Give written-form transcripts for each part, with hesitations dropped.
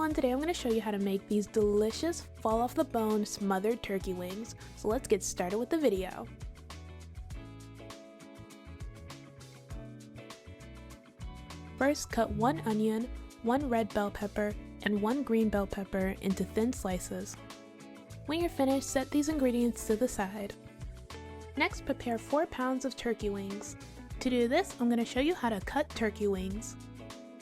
everyone, today I'm going to show you how to make these delicious fall off the bone smothered turkey wings. So let's get started with the video. First, cut 1 onion, 1 red bell pepper, and 1 green bell pepper into thin slices. When you're finished, set these ingredients to the side. Next, prepare 4 pounds of turkey wings. To do this, I'm going to show you how to cut turkey wings.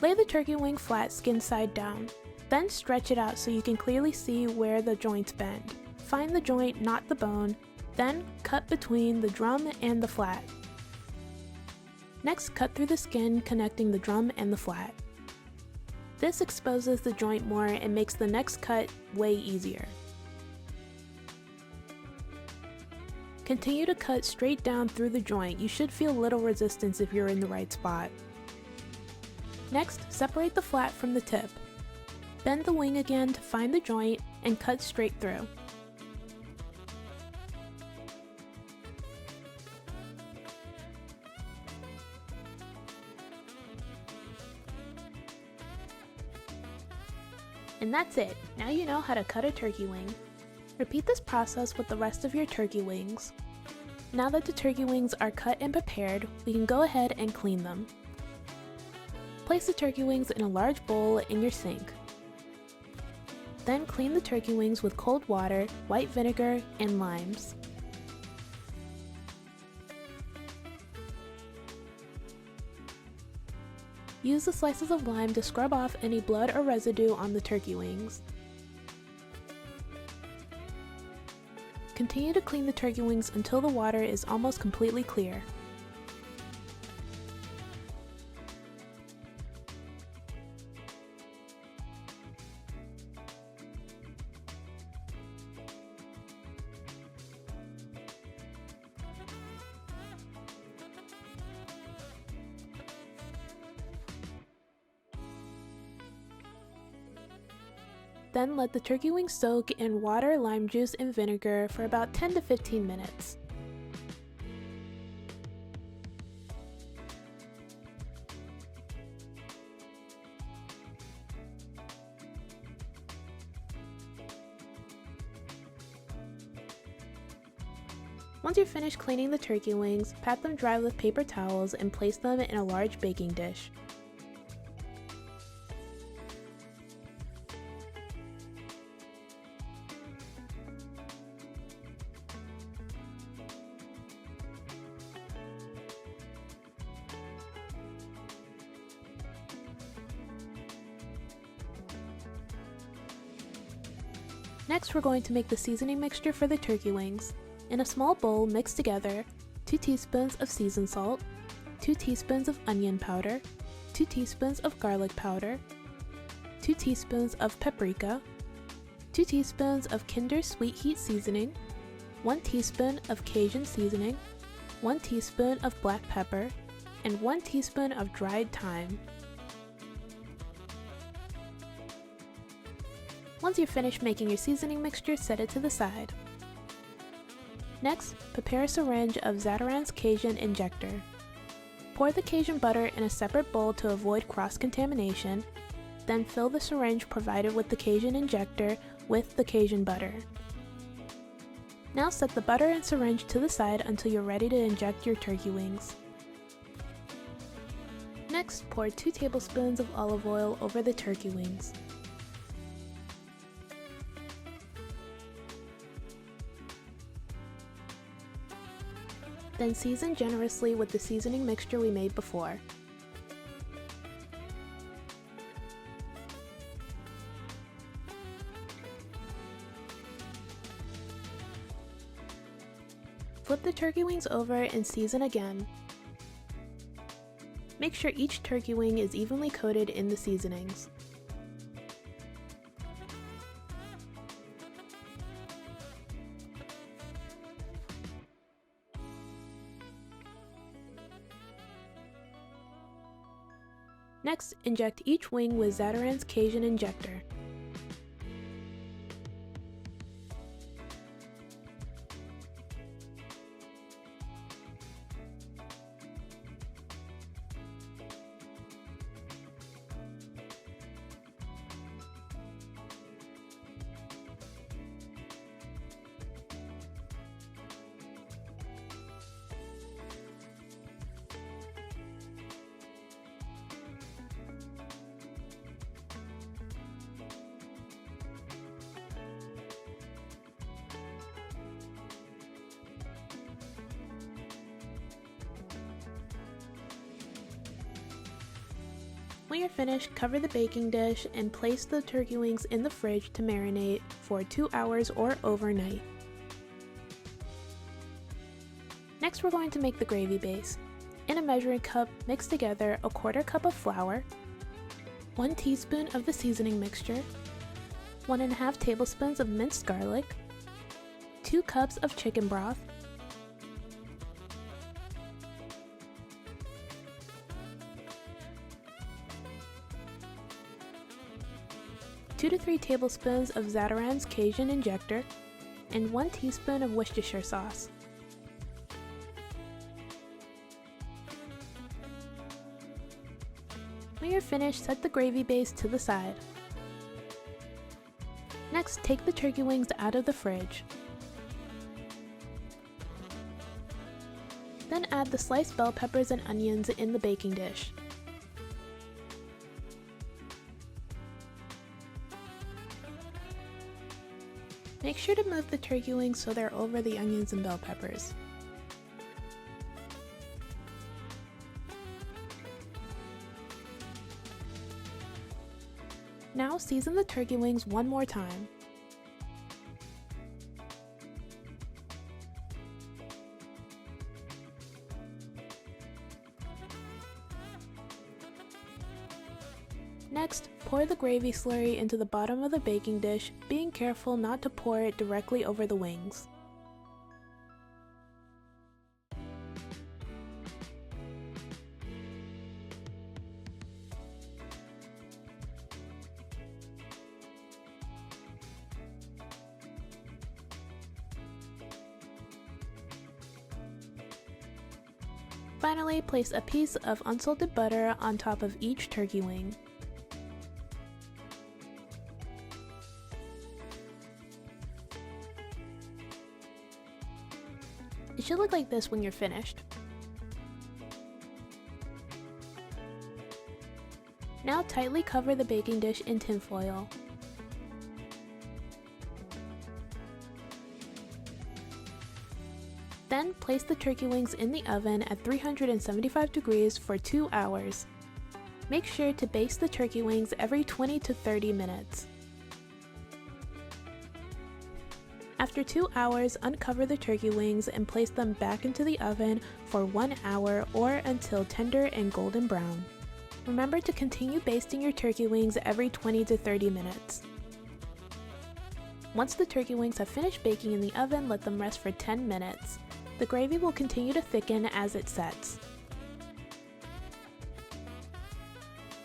Lay the turkey wing flat, skin side down. Then stretch it out so you can clearly see where the joints bend. Find the joint, not the bone, then cut between the drum and the flat. Next, cut through the skin connecting the drum and the flat. This exposes the joint more and makes the next cut way easier. Continue to cut straight down through the joint. You should feel little resistance if you're in the right spot. Next, separate the flat from the tip. Bend the wing again to find the joint and cut straight through. And that's it. Now you know how to cut a turkey wing. Repeat this process with the rest of your turkey wings. Now that the turkey wings are cut and prepared, we can go ahead and clean them. Place the turkey wings in a large bowl in your sink. Then clean the turkey wings with cold water, white vinegar, and limes. Use the slices of lime to scrub off any blood or residue on the turkey wings. Continue to clean the turkey wings until the water is almost completely clear. Then let the turkey wings soak in water, lime juice, and vinegar for about 10 to 15 minutes. Once you're finished cleaning the turkey wings, pat them dry with paper towels and place them in a large baking dish. Next, we're going to make the seasoning mixture for the turkey wings. In a small bowl, mix together 2 teaspoons of seasoned salt, 2 teaspoons of onion powder, 2 teaspoons of garlic powder, 2 teaspoons of paprika, 2 teaspoons of Kinder Sweet Heat seasoning, 1 teaspoon of Cajun seasoning, 1 teaspoon of black pepper, and 1 teaspoon of dried thyme. Once you're finished making your seasoning mixture, set it to the side. Next, prepare a syringe of Zatarain's Cajun injector. Pour the Cajun butter in a separate bowl to avoid cross-contamination, then fill the syringe provided with the Cajun injector with the Cajun butter. Now set the butter and syringe to the side until you're ready to inject your turkey wings. Next, pour 2 tablespoons of olive oil over the turkey wings. Then season generously with the seasoning mixture we made before. Flip the turkey wings over and season again. Make sure each turkey wing is evenly coated in the seasonings. Next, inject each wing with Zatarain's Cajun injector. When you're finished, cover the baking dish and place the turkey wings in the fridge to marinate for 2 hours or overnight. Next, we're going to make the gravy base. In a measuring cup, mix together a 1/4 cup of flour, 1 teaspoon of the seasoning mixture, 1½ tablespoons of minced garlic, 2 cups of chicken broth, 2 to 3 tablespoons of Zatarain's Cajun Injector, and 1 teaspoon of Worcestershire sauce. When you're finished, set the gravy base to the side. Next, take the turkey wings out of the fridge. Then add the sliced bell peppers and onions in the baking dish. Make sure to move the turkey wings so they're over the onions and bell peppers. Now season the turkey wings one more time. Next, pour the gravy slurry into the bottom of the baking dish, being careful not to pour it directly over the wings. Finally, place a piece of unsalted butter on top of each turkey wing. It should look like this when you're finished. Now tightly cover the baking dish in tin foil. Then place the turkey wings in the oven at 375 degrees for 2 hours. Make sure to baste the turkey wings every 20 to 30 minutes. After 2 hours, uncover the turkey wings and place them back into the oven for 1 hour or until tender and golden brown. Remember to continue basting your turkey wings every 20 to 30 minutes. Once the turkey wings have finished baking in the oven, let them rest for 10 minutes. The gravy will continue to thicken as it sets.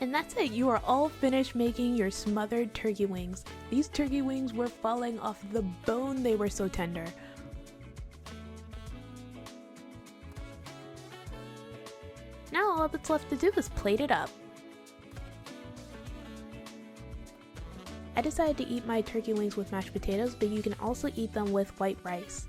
And that's it, you are all finished making your smothered turkey wings. These turkey wings were falling off the bone, they were so tender. Now all that's left to do is plate it up. I decided to eat my turkey wings with mashed potatoes, but you can also eat them with white rice.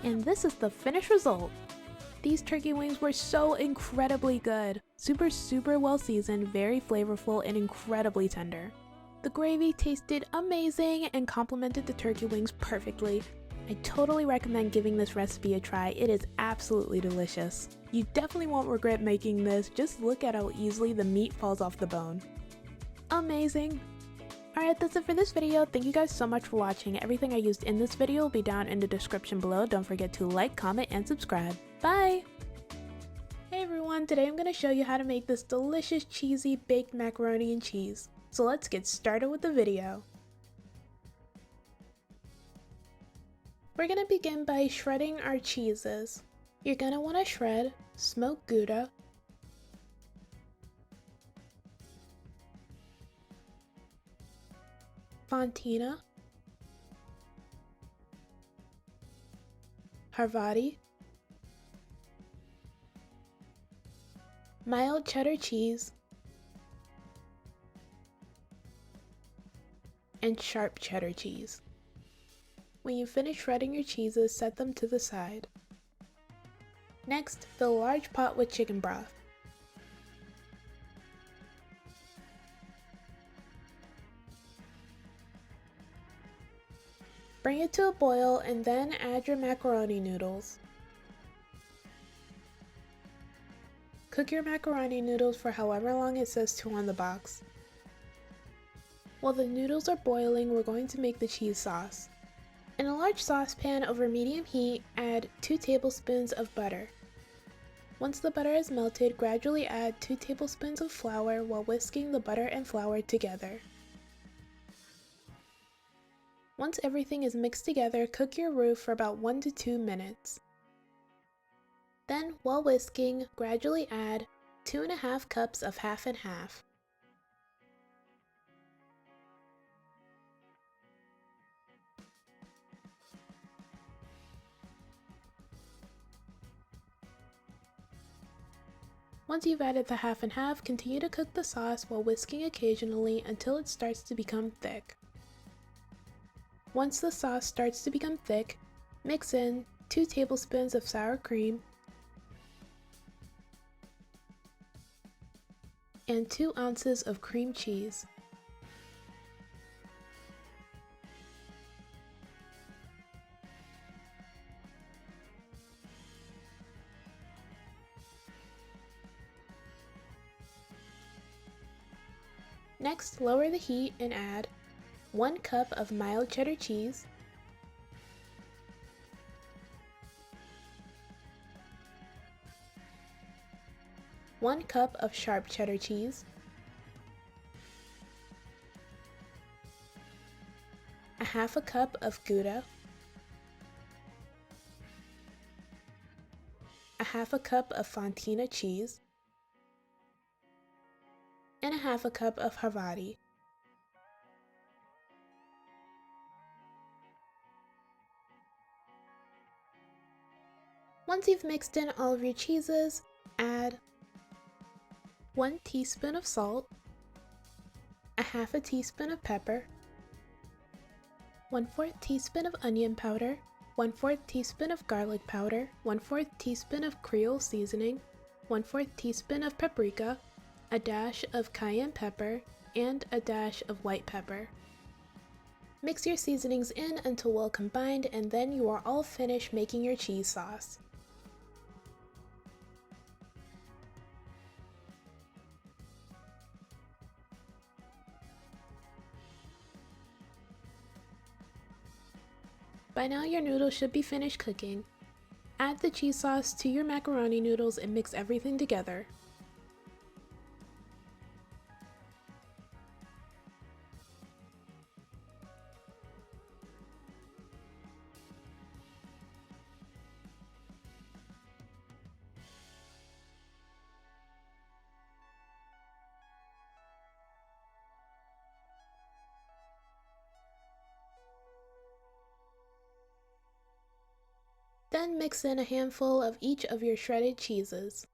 And this is the finished result. These turkey wings were so incredibly good. Super well seasoned, very flavorful, and incredibly tender. The gravy tasted amazing and complemented the turkey wings perfectly. I totally recommend giving this recipe a try. It is absolutely delicious. You definitely won't regret making this. Just look at how easily the meat falls off the bone. Amazing! Alright, that's it for this video. Thank you guys so much for watching. Everything I used in this video will be down in the description below. Don't forget to like, comment, and subscribe. Bye! Hey everyone, today I'm going to show you how to make this delicious cheesy baked macaroni and cheese. So let's get started with the video. We're going to begin by shredding our cheeses. You're going to want to shred smoked Gouda, Fontina, Havarti, mild cheddar cheese, and sharp cheddar cheese. When you finish shredding your cheeses, set them to the side. Next, fill a large pot with chicken broth. Bring it to a boil and then add your macaroni noodles. Cook your macaroni noodles for however long it says to on the box. While the noodles are boiling, we're going to make the cheese sauce. In a large saucepan over medium heat, add 2 tablespoons of butter. Once the butter is melted, gradually add 2 tablespoons of flour while whisking the butter and flour together. Once everything is mixed together, cook your roux for about 1 to 2 minutes. Then, while whisking, gradually add 2½ cups of half and half. Once you've added the half and half, continue to cook the sauce while whisking occasionally until it starts to become thick. Once the sauce starts to become thick, mix in 2 tablespoons of sour cream and 2 ounces of cream cheese. Next, lower the heat and add 1 cup of mild cheddar cheese, 1 cup of sharp cheddar cheese, a half a cup of Gouda, a half a cup of Fontina cheese, and a half a cup of Havarti. Once you've mixed in all of your cheeses, add 1 teaspoon of salt, a half a teaspoon of pepper, 1/4 teaspoon of onion powder, 1/4 teaspoon of garlic powder, 1/4 teaspoon of Creole seasoning, 1/4 teaspoon of paprika, a dash of cayenne pepper, and a dash of white pepper. Mix your seasonings in until well combined, and then you are all finished making your cheese sauce. By now your noodles should be finished cooking. Add the cheese sauce to your macaroni noodles and mix everything together. Then mix in a handful of each of your shredded cheeses.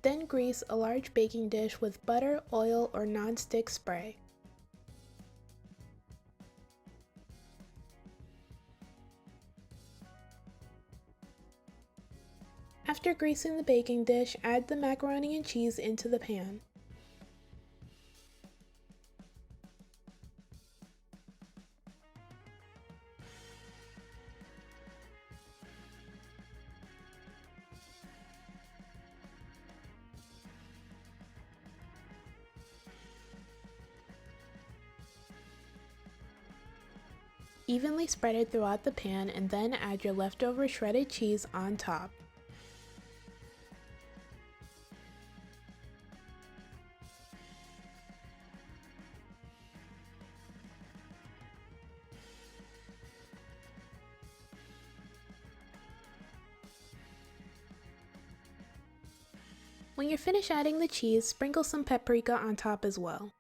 Then grease a large baking dish with butter, oil, or non-stick spray. After greasing the baking dish, add the macaroni and cheese into the pan. Evenly spread it throughout the pan and then add your leftover shredded cheese on top. When you're finished adding the cheese, sprinkle some paprika on top as well.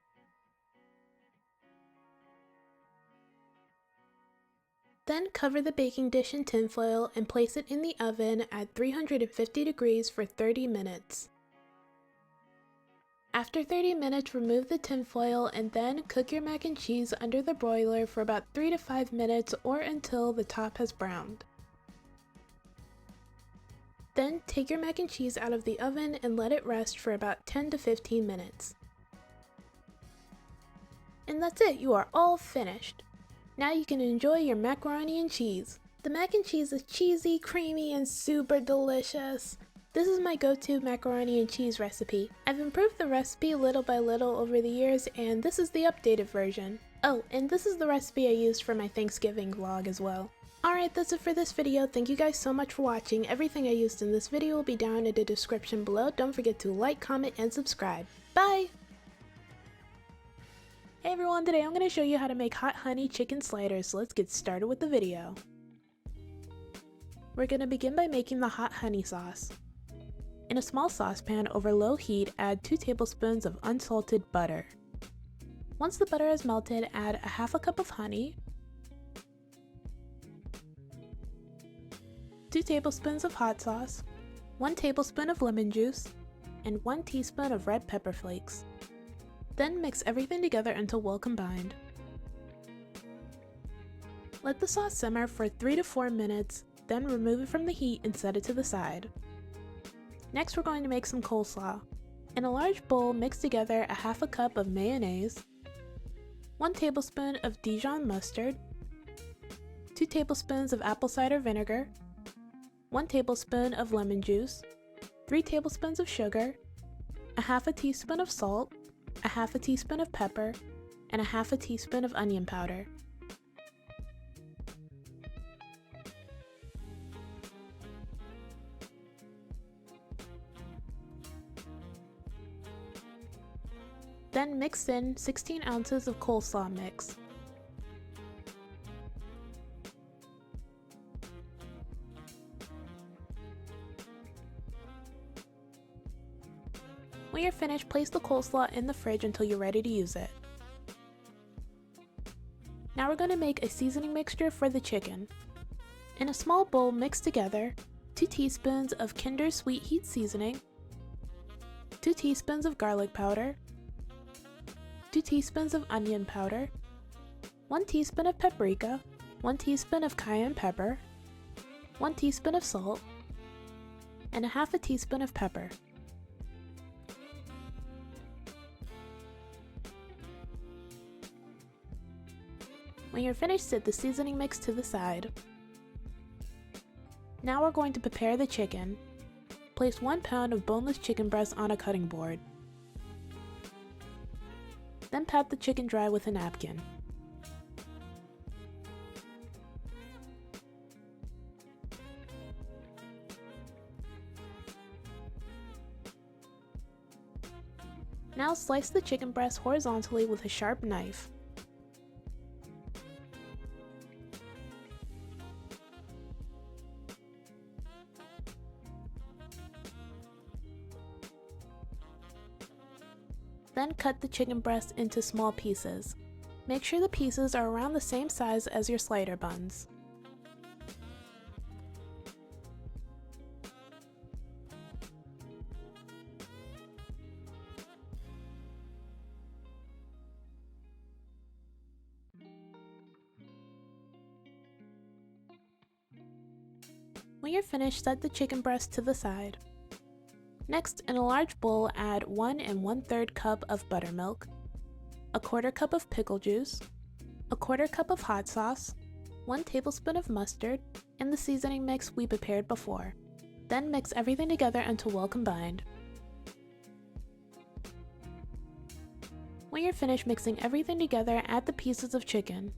Then cover the baking dish in tinfoil and place it in the oven at 350 degrees for 30 minutes. After 30 minutes, remove the tinfoil and then cook your mac and cheese under the broiler for about 3 to 5 minutes or until the top has browned. Then take your mac and cheese out of the oven and let it rest for about 10 to 15 minutes. And that's it, you are all finished! Now you can enjoy your macaroni and cheese. The mac and cheese is cheesy, creamy, and super delicious. This is my go-to macaroni and cheese recipe. I've improved the recipe little by little over the years, and this is the updated version. Oh, and this is the recipe I used for my Thanksgiving vlog as well. Alright, that's it for this video. Thank you guys so much for watching. Everything I used in this video will be down in the description below. Don't forget to like, comment, and subscribe. Bye! Hey everyone, today I'm going to show you how to make hot honey chicken sliders, so let's get started with the video. We're going to begin by making the hot honey sauce. In a small saucepan over low heat, add 2 tablespoons of unsalted butter. Once the butter is melted, add a half a cup of honey, 2 tablespoons of hot sauce, 1 tablespoon of lemon juice, and 1 teaspoon of red pepper flakes. Then mix everything together until well combined. Let the sauce simmer for 3 to 4 minutes, then remove it from the heat and set it to the side. Next we're going to make some coleslaw. In a large bowl, mix together a half a cup of mayonnaise, 1 tablespoon of Dijon mustard, 2 tablespoons of apple cider vinegar, 1 tablespoon of lemon juice, 3 tablespoons of sugar, a half a teaspoon of salt, a half a teaspoon of pepper, and a half a teaspoon of onion powder. Then mix in 16 ounces of coleslaw mix. When you're finished, place the coleslaw in the fridge until you're ready to use it. Now we're going to make a seasoning mixture for the chicken. In a small bowl, mix together 2 teaspoons of Kinder Sweet Heat seasoning, 2 teaspoons of garlic powder, 2 teaspoons of onion powder, 1 teaspoon of paprika, 1 teaspoon of cayenne pepper, 1 teaspoon of salt, and a half a teaspoon of pepper. When you're finished, set the seasoning mix to the side. Now we're going to prepare the chicken. Place 1 pound of boneless chicken breast on a cutting board. Then pat the chicken dry with a napkin. Now slice the chicken breast horizontally with a sharp knife. Then cut the chicken breast into small pieces. Make sure the pieces are around the same size as your slider buns. When you're finished, set the chicken breast to the side. Next, in a large bowl, add 1 1/3 cup of buttermilk, a 1/4 cup of pickle juice, a 1/4 cup of hot sauce, 1 tablespoon of mustard, and the seasoning mix we prepared before. Then mix everything together until well combined. When you're finished mixing everything together, add the pieces of chicken.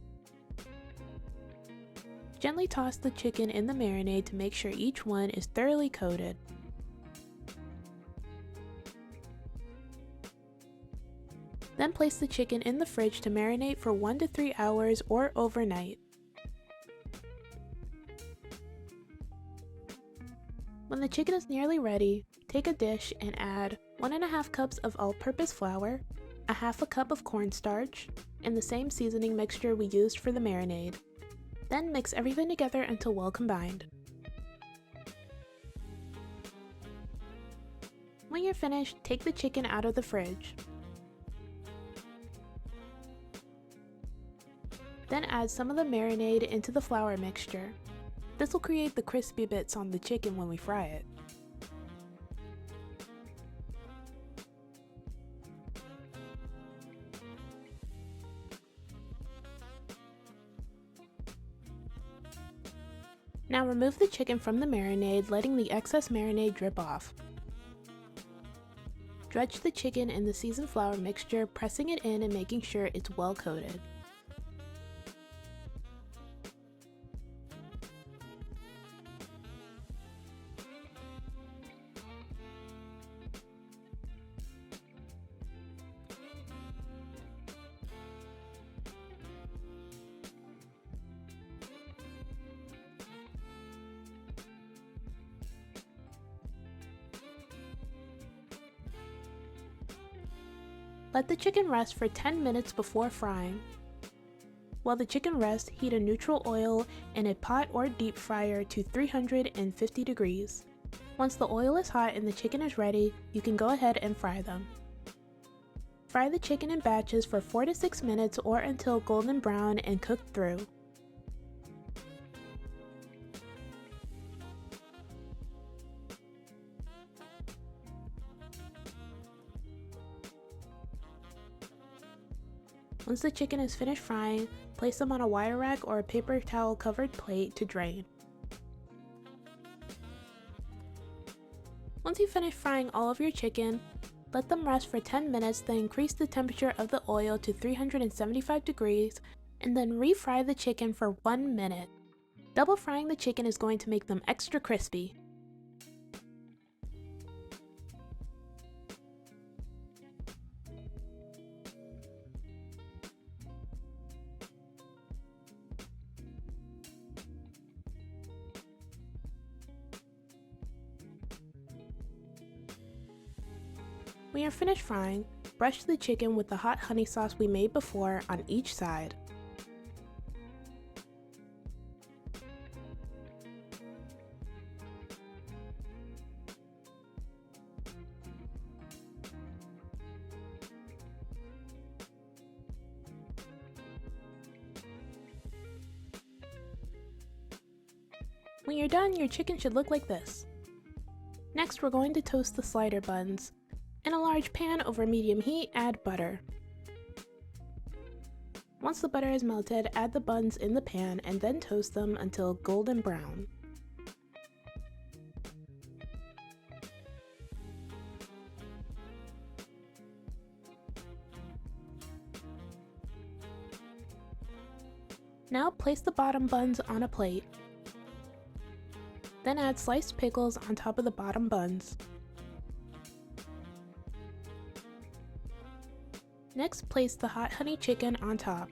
Gently toss the chicken in the marinade to make sure each one is thoroughly coated. Then place the chicken in the fridge to marinate for 1 to 3 hours or overnight. When the chicken is nearly ready, take a dish and add 1.5 cups of all-purpose flour, a half a cup of cornstarch, and the same seasoning mixture we used for the marinade. Then mix everything together until well combined. When you're finished, take the chicken out of the fridge. Then add some of the marinade into the flour mixture. This will create the crispy bits on the chicken when we fry it. Now remove the chicken from the marinade, letting the excess marinade drip off. Dredge the chicken in the seasoned flour mixture, pressing it in and making sure it's well coated. Let the chicken rest for 10 minutes before frying. While the chicken rests, heat a neutral oil in a pot or deep fryer to 350 degrees. Once the oil is hot and the chicken is ready, you can go ahead and fry them. Fry the chicken in batches for 4 to 6 minutes or until golden brown and cooked through. Once the chicken is finished frying, place them on a wire rack or a paper towel covered plate to drain. Once you finish frying all of your chicken, let them rest for 10 minutes, then increase the temperature of the oil to 375 degrees, and then refry the chicken for 1 minute. Double frying the chicken is going to make them extra crispy. When you're finished frying, brush the chicken with the hot honey sauce we made before on each side. When you're done, your chicken should look like this. Next, we're going to toast the slider buns. In a large pan over medium heat, add butter. Once the butter is melted, add the buns in the pan and then toast them until golden brown. Now place the bottom buns on a plate. Then add sliced pickles on top of the bottom buns. Next, place the hot honey chicken on top.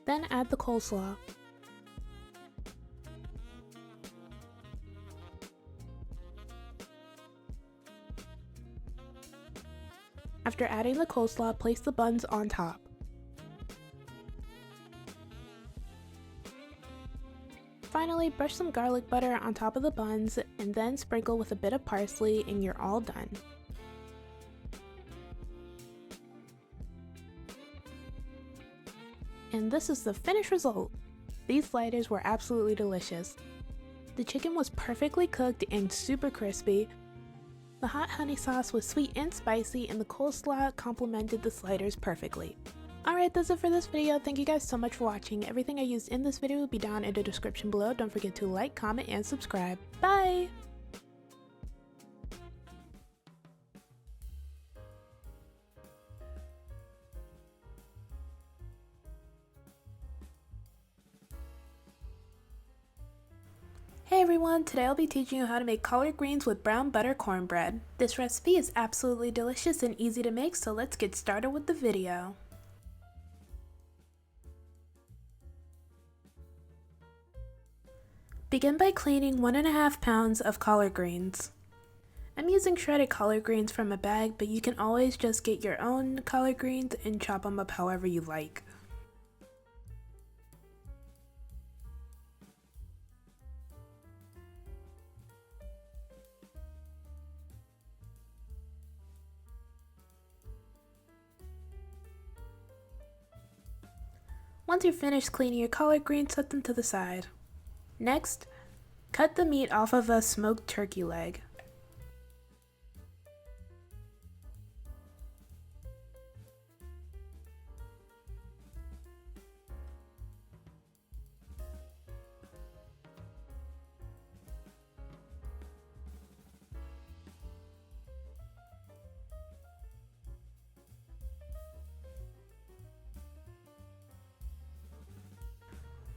Then add the coleslaw. After adding the coleslaw, place the buns on top. Finally, brush some garlic butter on top of the buns and then sprinkle with a bit of parsley and you're all done. And this is the finished result. These sliders were absolutely delicious. The chicken was perfectly cooked and super crispy. The hot honey sauce was sweet and spicy, and the coleslaw complemented the sliders perfectly. Alright, that's it for this video. Thank you guys so much for watching. Everything I used in this video will be down in the description below. Don't forget to like, comment, and subscribe. Bye! Hey everyone, today I'll be teaching you how to make collard greens with brown butter cornbread. This recipe is absolutely delicious and easy to make, so let's get started with the video. Begin by cleaning 1.5 pounds of collard greens. I'm using shredded collard greens from a bag, but you can always just get your own collard greens and chop them up however you like. Once you're finished cleaning your collard greens, set them to the side. Next, cut the meat off of a smoked turkey leg.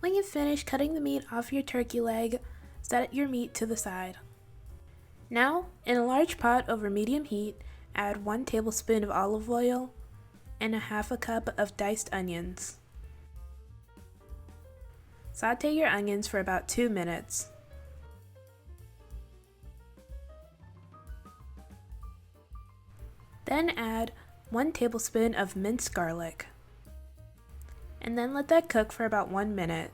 When you've finished cutting the meat off your turkey leg, set your meat to the side. Now, in a large pot over medium heat, add 1 tablespoon of olive oil and 1/2 cup of diced onions. Saute your onions for about 2 minutes. Then add 1 tablespoon of minced garlic. And then let that cook for about 1 minute.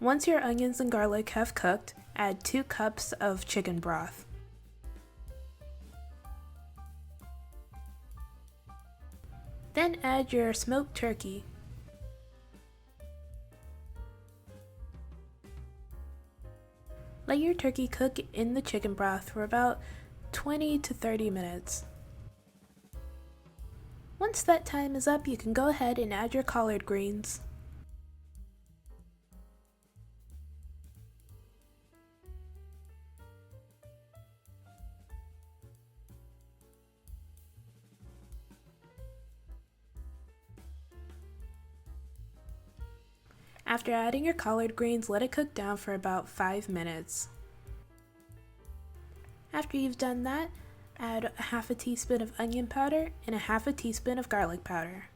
Once your onions and garlic have cooked, add 2 cups of chicken broth. Then add your smoked turkey. Let your turkey cook in the chicken broth for about 20 to 30 minutes. Once that time is up, you can go ahead and add your collard greens. After adding your collard greens, let it cook down for about 5 minutes. After you've done that, add 1/2 teaspoon of onion powder and 1/2 teaspoon of garlic powder.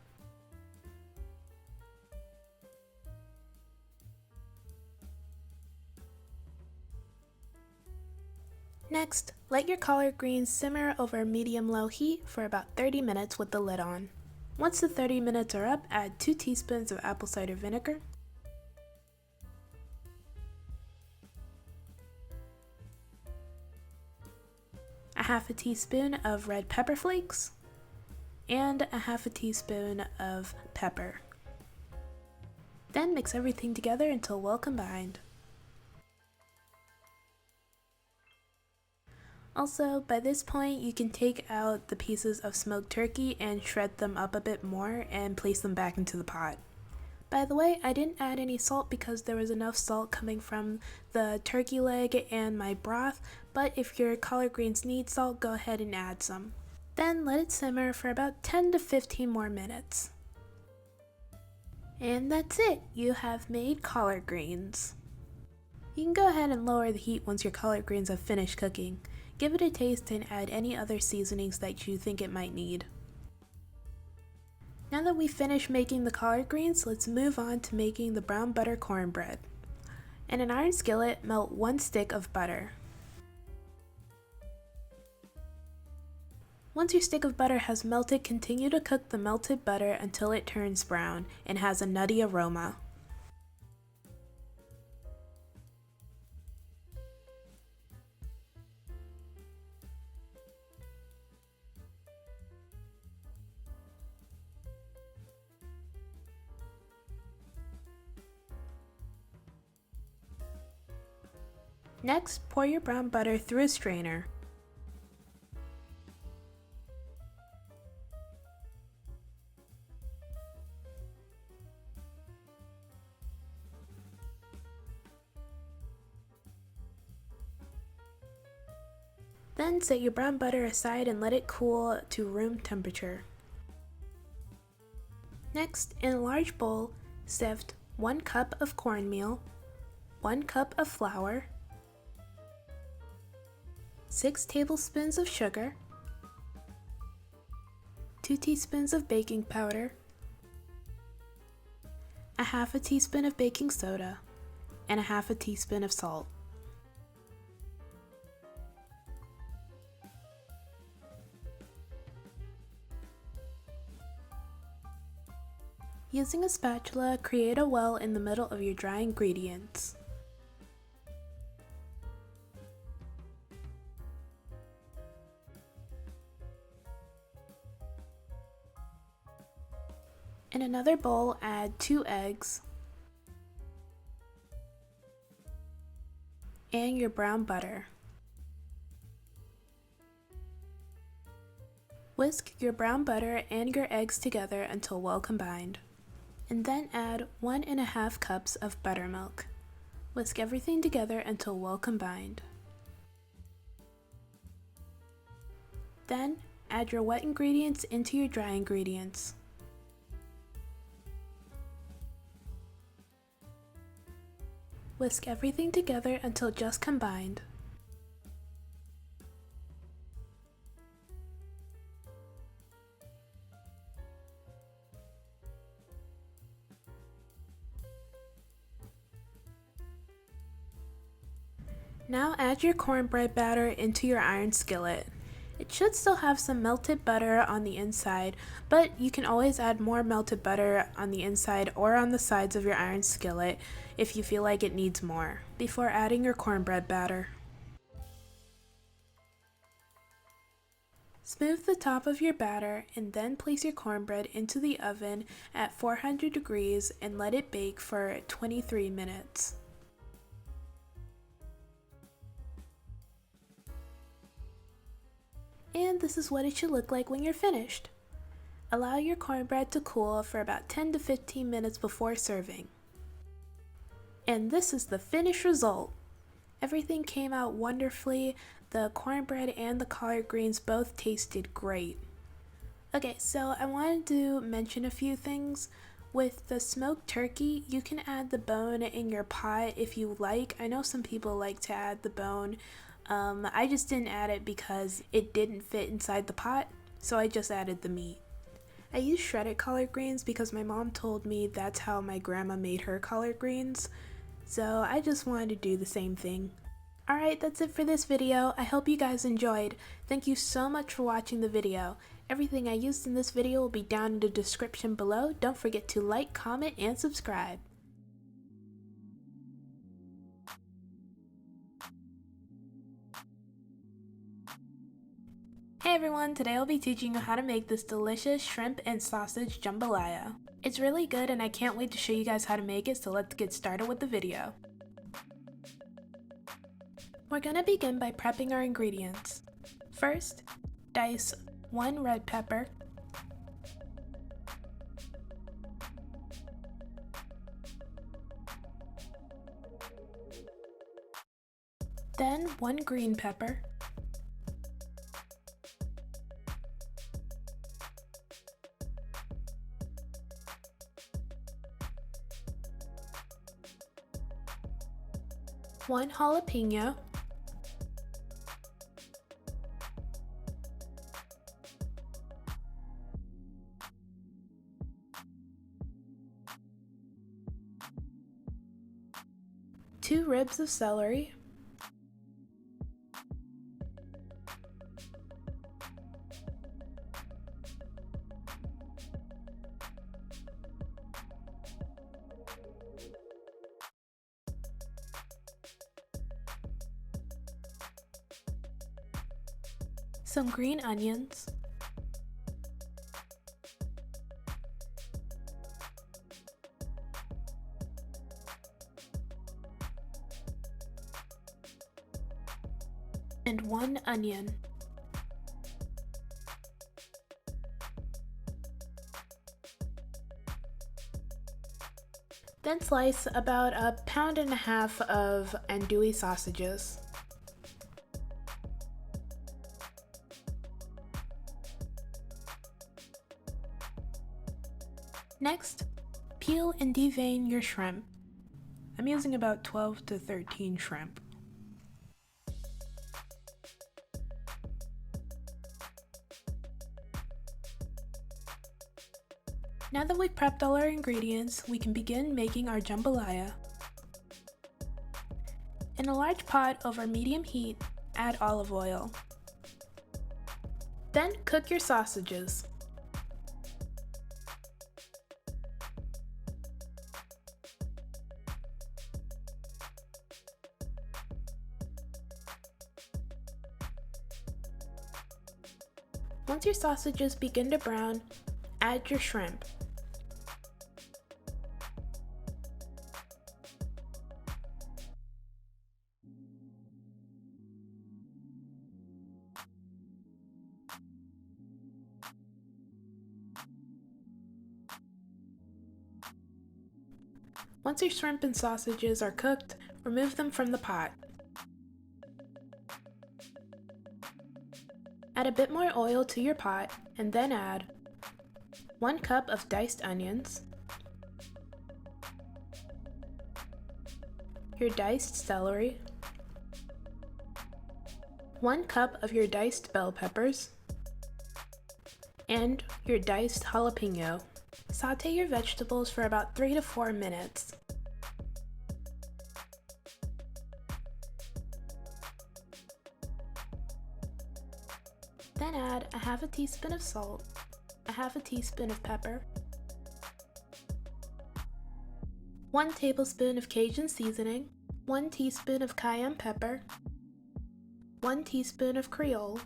Next, let your collard greens simmer over medium-low heat for about 30 minutes with the lid on. Once the 30 minutes are up, add 2 teaspoons of apple cider vinegar, a 1/2 teaspoon of red pepper flakes, and a 1/2 teaspoon of pepper. Then mix everything together until well combined. Also, by this point, you can take out the pieces of smoked turkey and shred them up a bit more and place them back into the pot. By the way, I didn't add any salt because there was enough salt coming from the turkey leg and my broth, but if your collard greens need salt, go ahead and add some. Then let it simmer for about 10 to 15 more minutes. And that's it! You have made collard greens. You can go ahead and lower the heat once your collard greens have finished cooking. Give it a taste and add any other seasonings that you think it might need. Now that we've finished making the collard greens, let's move on to making the brown butter cornbread. In an iron skillet, melt 1 stick of butter. Once your stick of butter has melted, continue to cook the melted butter until it turns brown and has a nutty aroma. Next, pour your brown butter through a strainer. Then set your brown butter aside and let it cool to room temperature. Next, in a large bowl, sift 1 cup of cornmeal, 1 cup of flour, 6 tablespoons of sugar, 2 teaspoons of baking powder, a half a teaspoon of baking soda, and a half a teaspoon of salt. Using a spatula, create a well in the middle of your dry ingredients. In another bowl, add 2 eggs and your brown butter. Whisk your brown butter and your eggs together until well combined. And then add 1½ cups of buttermilk. Whisk everything together until well combined. Then add your wet ingredients into your dry ingredients. Whisk everything together until just combined. Now add your cornbread batter into your iron skillet. It should still have some melted butter on the inside, but you can always add more melted butter on the inside or on the sides of your iron skillet if you feel like it needs more, before adding your cornbread batter. Smooth the top of your batter and then place your cornbread into the oven at 400 degrees and let it bake for 23 minutes. And this is what it should look like when you're finished. Allow your cornbread to cool for about 10 to 15 minutes before serving. And this is the finished result. Everything came out wonderfully. The cornbread and the collard greens both tasted great. Okay, so I wanted to mention a few things. With the smoked turkey, you can add the bone in your pot if you like. I know some people like to add the bone. I just didn't add it because it didn't fit inside the pot, so I just added the meat. I used shredded collard greens because my mom told me that's how my grandma made her collard greens, so I just wanted to do the same thing. Alright, that's it for this video. I hope you guys enjoyed. Thank you so much for watching the video. Everything I used in this video will be down in the description below. Don't forget to like, comment, and subscribe. Hey everyone, today I'll be teaching you how to make this delicious shrimp and sausage jambalaya. It's really good and I can't wait to show you guys how to make it, so let's get started with the video. We're gonna begin by prepping our ingredients. First, dice 1 red pepper, then 1 green pepper, one jalapeno, two ribs of celery, some green onions, and 1 onion. Then slice about 1.5 pounds of andouille sausages. Next, peel and devein your shrimp. I'm using about 12 to 13 shrimp. Now that we've prepped all our ingredients, we can begin making our jambalaya. In a large pot over medium heat, add olive oil. Then cook your sausages. Once your sausages begin to brown, add your shrimp. Once your shrimp and sausages are cooked, remove them from the pot. Add a bit more oil to your pot and then add 1 cup of diced onions, your diced celery, 1 cup of your diced bell peppers, and your diced jalapeno. Sauté your vegetables for about 3 to 4 minutes. Then add a half a teaspoon of salt, a half a teaspoon of pepper, 1 tablespoon of Cajun seasoning, 1 teaspoon of cayenne pepper, 1 teaspoon of Creole,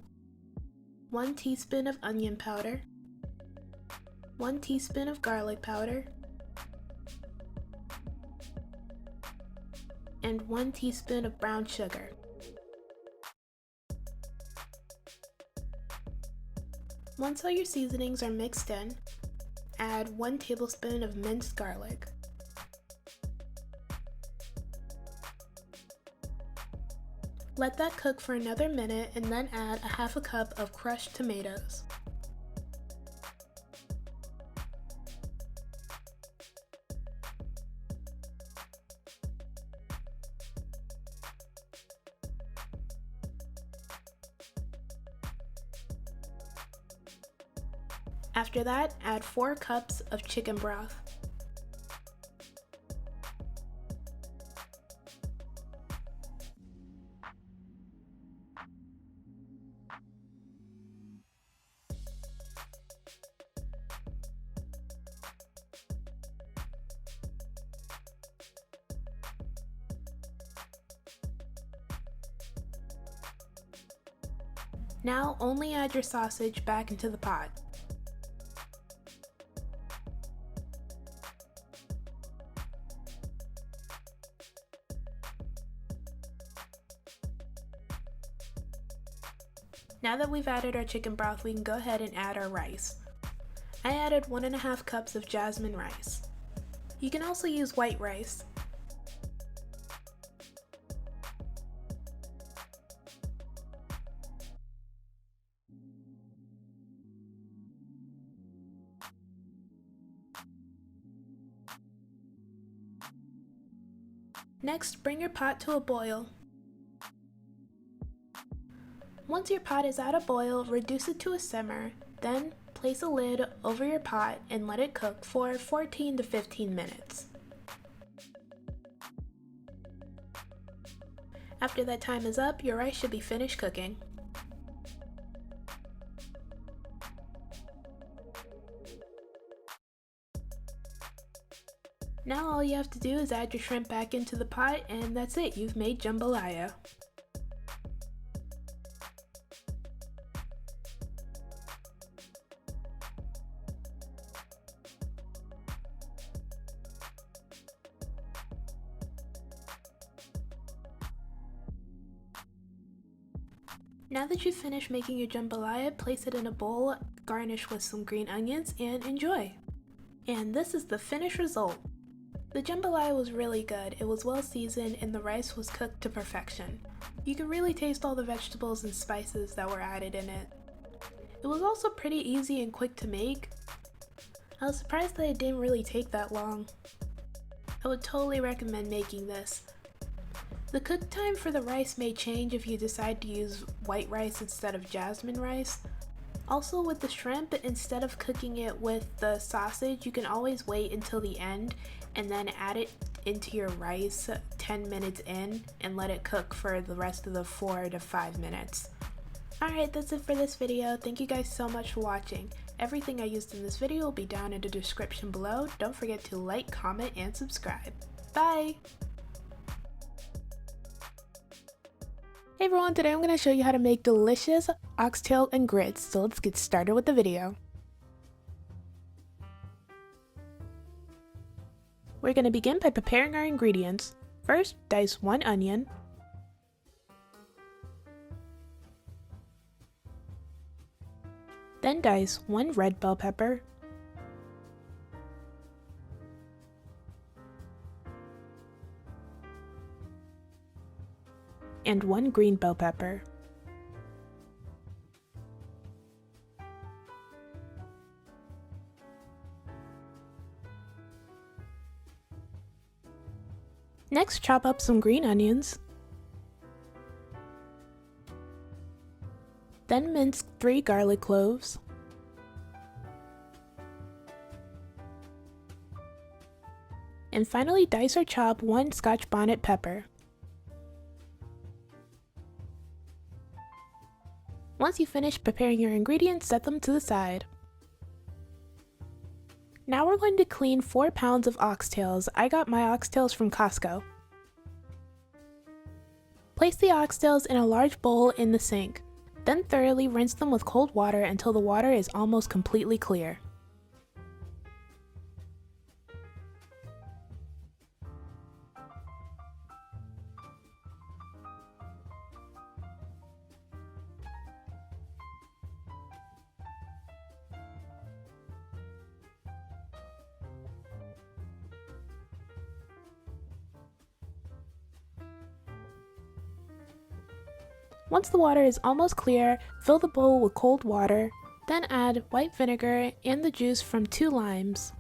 1 teaspoon of onion powder, 1 teaspoon of garlic powder, and 1 teaspoon of brown sugar. Once all your seasonings are mixed in, add 1 tablespoon of minced garlic. Let that cook for another minute and then add a half a cup of crushed tomatoes. After that, add 4 cups of chicken broth. Now only add your sausage back into the pot. Now that we've added our chicken broth, we can go ahead and add our rice. I added 1.5 cups of jasmine rice. You can also use white rice. Next, bring your pot to a boil. Once your pot is at a boil, reduce it to a simmer, then place a lid over your pot and let it cook for 14 to 15 minutes. After that time is up, your rice should be finished cooking. Now all you have to do is add your shrimp back into the pot and that's it, you've made jambalaya. Now that you've finished making your jambalaya, place it in a bowl, garnish with some green onions, and enjoy! And this is the finished result. The jambalaya was really good, it was well seasoned, and the rice was cooked to perfection. You could really taste all the vegetables and spices that were added in it. It was also pretty easy and quick to make. I was surprised that it didn't really take that long. I would totally recommend making this. The cook time for the rice may change if you decide to use white rice instead of jasmine rice. Also with the shrimp, instead of cooking it with the sausage, you can always wait until the end and then add it into your rice 10 minutes in and let it cook for the rest of the 4 to 5 minutes. Alright, that's it for this video. Thank you guys so much for watching. Everything I used in this video will be down in the description below. Don't forget to like, comment, and subscribe. Bye! Hey everyone, today I'm going to show you how to make delicious oxtail and grits, so let's get started with the video. We're going to begin by preparing our ingredients. First, dice 1 onion, then dice 1 red bell pepper, and 1 green bell pepper. Next, chop up some green onions, then mince 3 garlic cloves, and finally dice or chop 1 Scotch bonnet pepper. Once you finish preparing your ingredients, set them to the side. Now we're going to clean 4 pounds of oxtails. I got my oxtails from Costco. Place the oxtails in a large bowl in the sink. Then thoroughly rinse them with cold water until the water is almost completely clear. Once the water is almost clear, fill the bowl with cold water, then add white vinegar and the juice from 2 limes.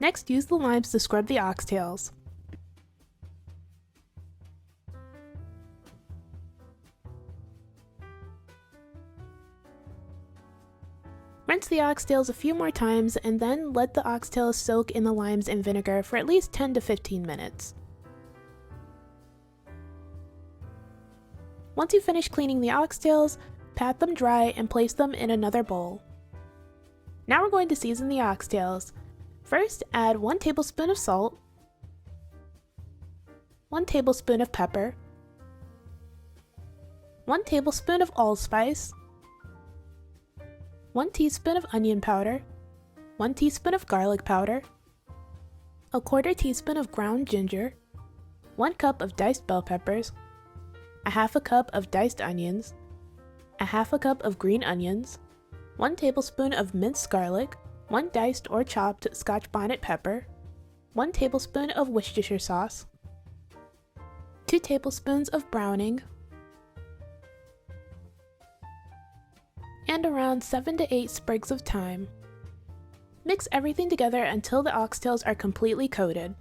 Next, use the limes to scrub the oxtails. Rinse the oxtails a few more times and then let the oxtails soak in the limes and vinegar for at least 10 to 15 minutes. Once you finish cleaning the oxtails, pat them dry and place them in another bowl. Now we're going to season the oxtails. First, add 1 tablespoon of salt, 1 tablespoon of pepper, 1 tablespoon of allspice, 1 teaspoon of onion powder, 1 teaspoon of garlic powder, a 1/4 teaspoon of ground ginger, 1 cup of diced bell peppers, a 1/2 cup of diced onions, a 1/2 cup of green onions, 1 tablespoon of minced garlic, 1 diced or chopped Scotch bonnet pepper, 1 tablespoon of Worcestershire sauce, 2 tablespoons of browning, and around 7 to 8 sprigs of thyme. Mix everything together until the oxtails are completely coated.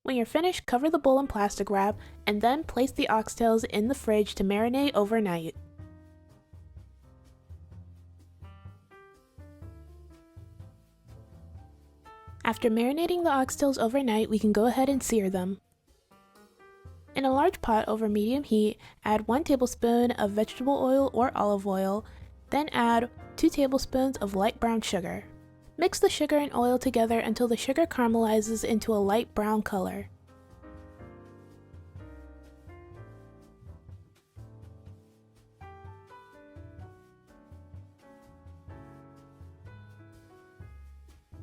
When you're finished, cover the bowl in plastic wrap and then place the oxtails in the fridge to marinate overnight. After marinating the oxtails overnight, we can go ahead and sear them. In a large pot over medium heat, add 1 tablespoon of vegetable oil or olive oil, then add 2 tablespoons of light brown sugar. Mix the sugar and oil together until the sugar caramelizes into a light brown color.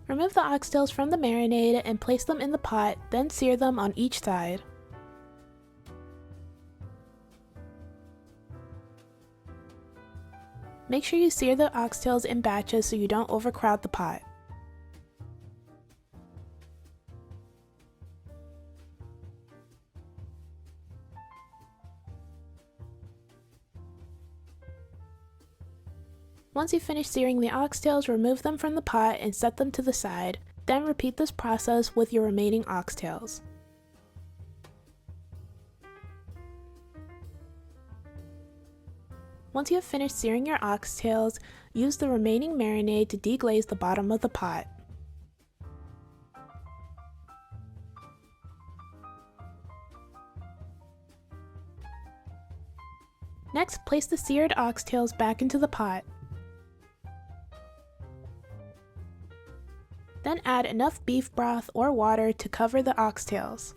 Remove the oxtails from the marinade and place them in the pot, then sear them on each side. Make sure you sear the oxtails in batches so you don't overcrowd the pot. Once you finish searing the oxtails, remove them from the pot and set them to the side. Then repeat this process with your remaining oxtails. Once you have finished searing your oxtails, use the remaining marinade to deglaze the bottom of the pot. Next, place the seared oxtails back into the pot. Then add enough beef broth or water to cover the oxtails.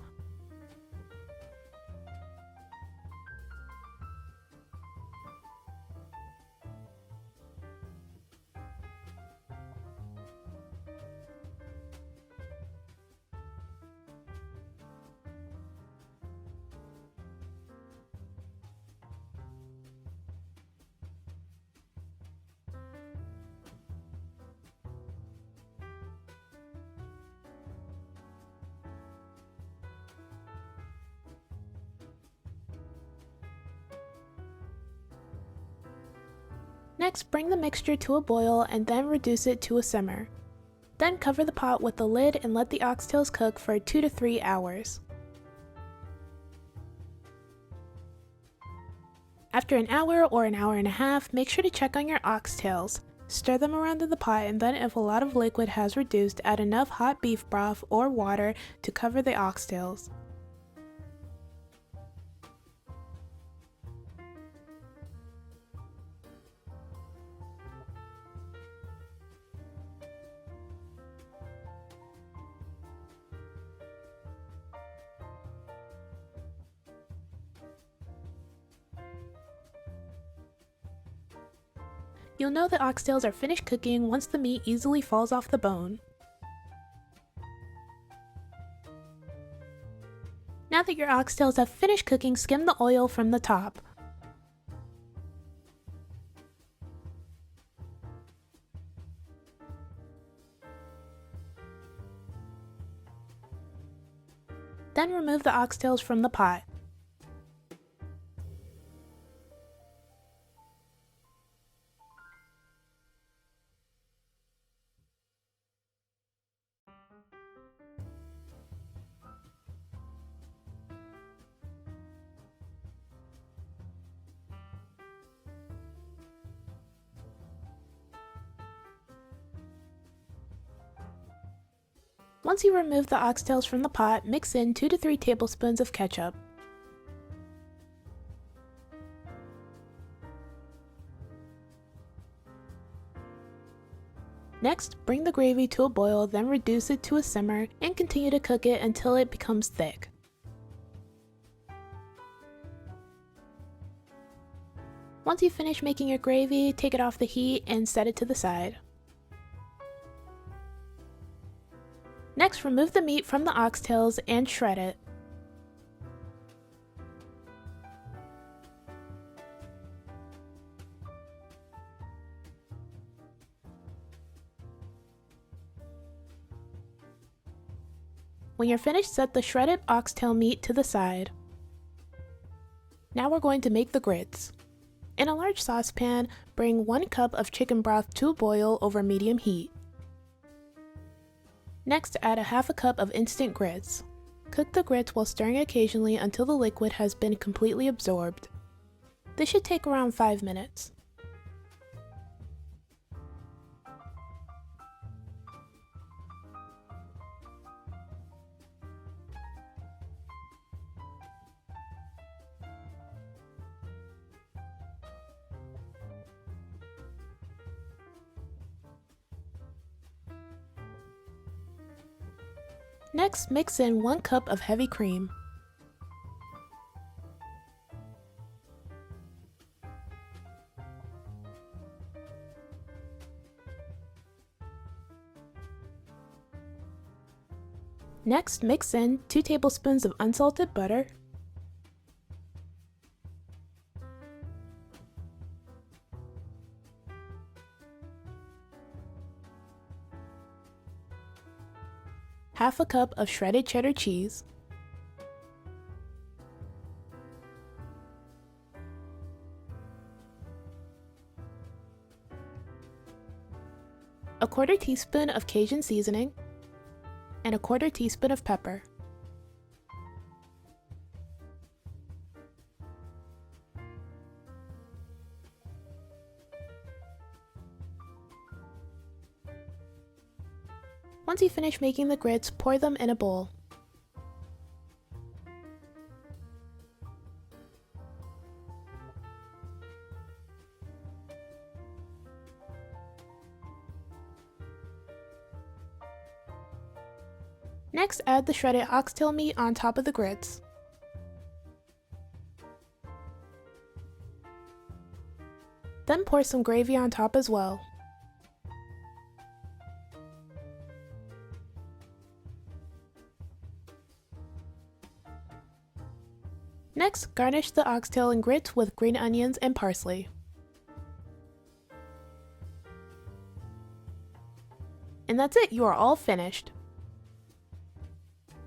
Next, bring the mixture to a boil and then reduce it to a simmer. Then cover the pot with the lid and let the oxtails cook for 2 to 3 hours. After an hour or an hour and a half, make sure to check on your oxtails. Stir them around in the pot, and then if a lot of liquid has reduced, add enough hot beef broth or water to cover the oxtails. You'll know the oxtails are finished cooking once the meat easily falls off the bone. Now that your oxtails have finished cooking, skim the oil from the top. Then remove the oxtails from the pot. Once you remove the oxtails from the pot, mix in 2 to 3 tablespoons of ketchup. Next, bring the gravy to a boil, then reduce it to a simmer and continue to cook it until it becomes thick. Once you finish making your gravy, take it off the heat and set it to the side. Next, remove the meat from the oxtails and shred it. When you're finished, set the shredded oxtail meat to the side. Now we're going to make the grits. In a large saucepan, bring 1 cup of chicken broth to a boil over medium heat. Next, add a half a cup of instant grits. Cook the grits while stirring occasionally until the liquid has been completely absorbed. This should take around 5 minutes. Next, mix in 1 cup of heavy cream. Next, mix in 2 tablespoons of unsalted butter, half a cup of shredded cheddar cheese, a 1/4 teaspoon of Cajun seasoning, and a 1/4 teaspoon of pepper. Once you finish making the grits, pour them in a bowl. Next, add the shredded oxtail meat on top of the grits. Then pour some gravy on top as well. Next, garnish the oxtail and grits with green onions and parsley. And that's it, you are all finished.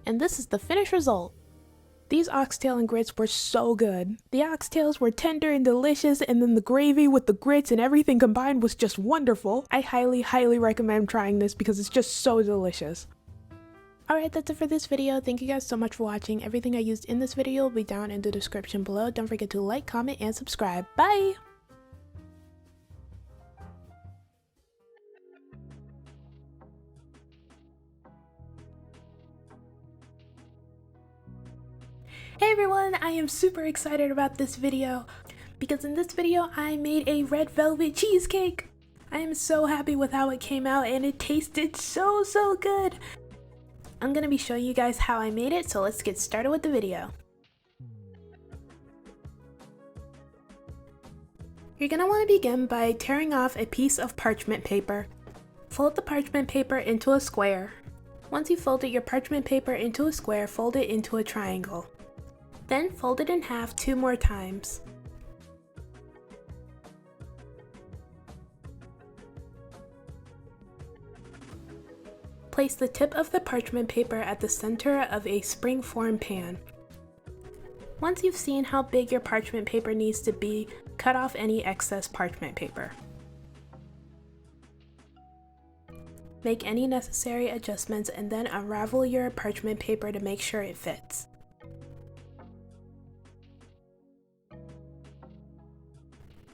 And this is the finished result. These oxtail and grits were so good. The oxtails were tender and delicious, and then the gravy with the grits and everything combined was just wonderful. I highly recommend trying this because it's just so delicious. Alright, that's it for this video. Thank you guys so much for watching. Everything I used in this video will be down in the description below. Don't forget to like, comment, and subscribe. Bye! Hey everyone, I am super excited about this video because in this video I made a red velvet cheesecake. I am so happy with how it came out and it tasted so good. I'm gonna be showing you guys how I made it, so let's get started with the video. You're gonna want to begin by tearing off a piece of parchment paper. Fold the parchment paper into a square. Once you folded your parchment paper into a square, fold it into a triangle. Then fold it in half 2 more times. Place the tip of the parchment paper at the center of a spring-form pan. Once you've seen how big your parchment paper needs to be, cut off any excess parchment paper. Make any necessary adjustments and then unravel your parchment paper to make sure it fits.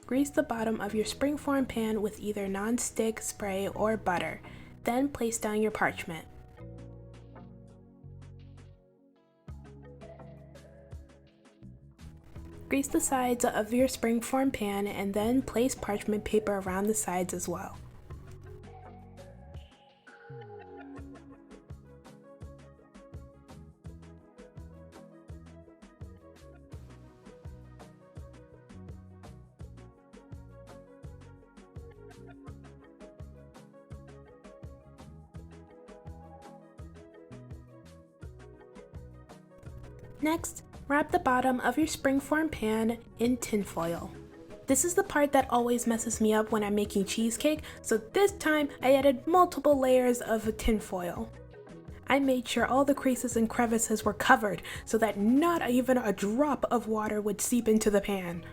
Grease the bottom of your spring-form pan with either non-stick, spray, or butter. Then place down your parchment. Grease the sides of your spring-form pan and then place parchment paper around the sides as well. Next, wrap the bottom of your spring-form pan in tinfoil. This is the part that always messes me up when I'm making cheesecake, so this time I added multiple layers of tinfoil. I made sure all the creases and crevices were covered so that not even a drop of water would seep into the pan.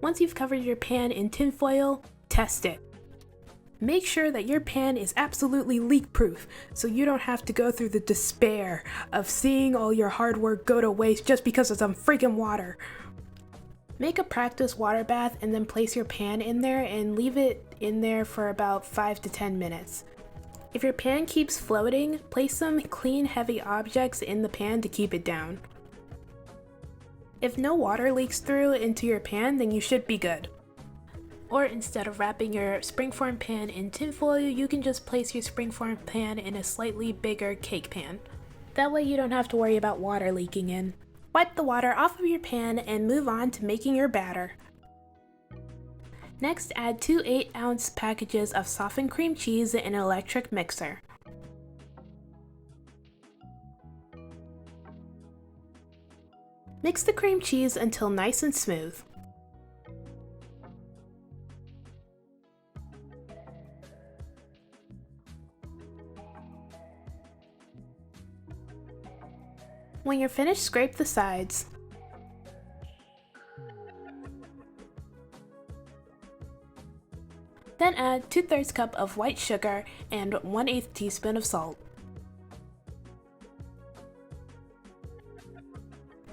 Once you've covered your pan in tinfoil, test it. Make sure that your pan is absolutely leak-proof so you don't have to go through the despair of seeing all your hard work go to waste just because of some freaking water. Make a practice water bath and then place your pan in there and leave it in there for about 5 to 10 minutes. If your pan keeps floating, place some clean heavy objects in the pan to keep it down. If no water leaks through into your pan, then you should be good. Or instead of wrapping your springform pan in tinfoil, you can just place your springform pan in a slightly bigger cake pan. That way you don't have to worry about water leaking in. Wipe the water off of your pan and move on to making your batter. Next, add 2 8-ounce packages of softened cream cheese in an electric mixer. Mix the cream cheese until nice and smooth. When you're finished, scrape the sides. Then add 2/3 cup of white sugar and 1/8 teaspoon of salt.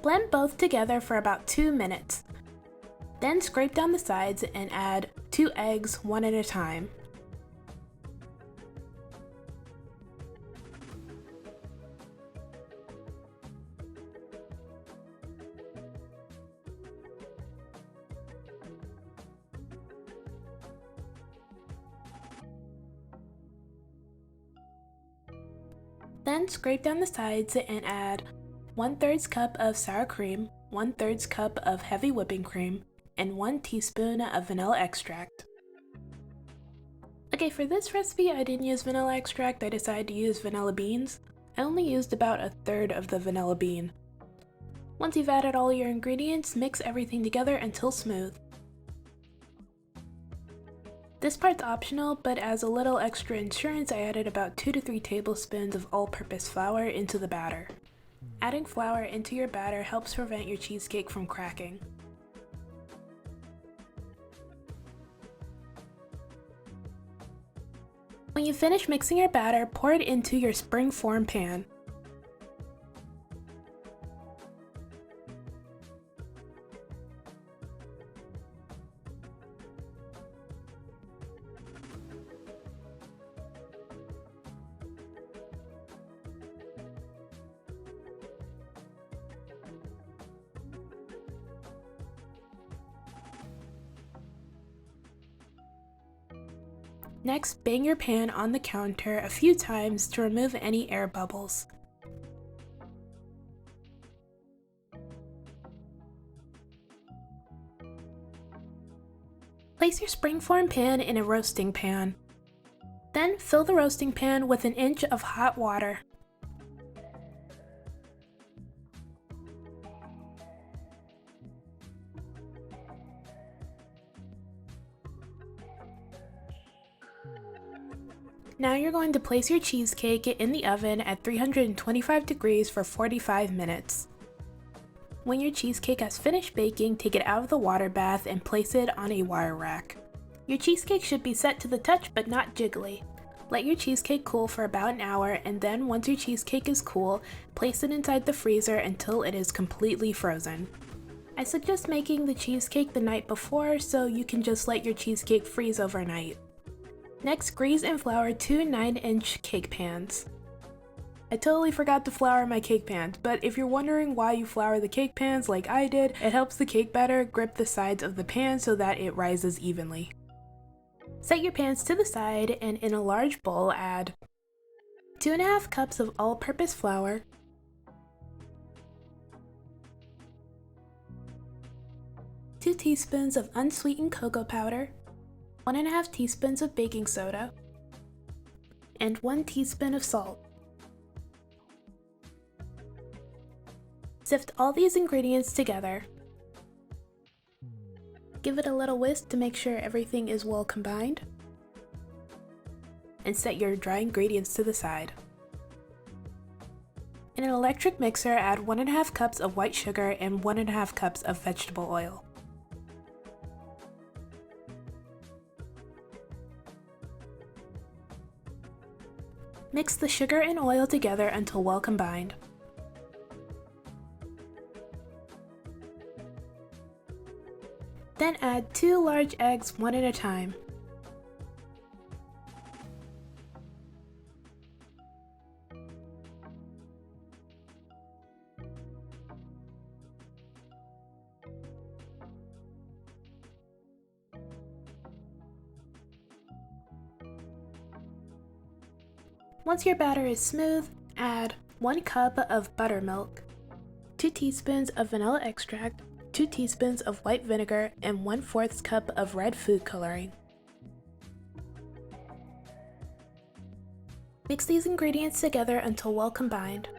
Blend both together for about 2 minutes. Then scrape down the sides and add 2 eggs, one at a time. Then scrape down the sides and add 1/3 cup of sour cream, 1/3 cup of heavy whipping cream, and 1 teaspoon of vanilla extract. Okay, for this recipe I didn't use vanilla extract, I decided to use vanilla beans. I only used about 1/3 of the vanilla bean. Once you've added all your ingredients, mix everything together until smooth. This part's optional, but as a little extra insurance, I added about 2 to 3 tablespoons of all-purpose flour into the batter. Adding flour into your batter helps prevent your cheesecake from cracking. When you finish mixing your batter, pour it into your spring-form pan. Next, bang your pan on the counter a few times to remove any air bubbles. Place your springform pan in a roasting pan. Then fill the roasting pan with 1 inch of hot water. Now you're going to place your cheesecake in the oven at 325 degrees for 45 minutes. When your cheesecake has finished baking, take it out of the water bath and place it on a wire rack. Your cheesecake should be set to the touch but not jiggly. Let your cheesecake cool for about an hour, and then once your cheesecake is cool, place it inside the freezer until it is completely frozen. I suggest making the cheesecake the night before so you can just let your cheesecake freeze overnight. Next, grease and flour 2 9-inch cake pans. I totally forgot to flour my cake pans, but if you're wondering why you flour the cake pans like I did, it helps the cake batter grip the sides of the pan so that it rises evenly. Set your pans to the side and in a large bowl add 2.5 cups of all-purpose flour, 2 teaspoons of unsweetened cocoa powder, 1.5 teaspoons of baking soda, and 1 teaspoon of salt. Sift all these ingredients together. Give it a little whisk to make sure everything is well combined. And set your dry ingredients to the side. In an electric mixer, add 1.5 cups of white sugar and 1.5 cups of vegetable oil. Mix the sugar and oil together until well combined. Then add 2 large eggs, one at a time. Once your batter is smooth, add 1 cup of buttermilk. 2 teaspoons of vanilla extract, 2 teaspoons of white vinegar, and 1/4 cup of red food coloring. Mix these ingredients together until well combined.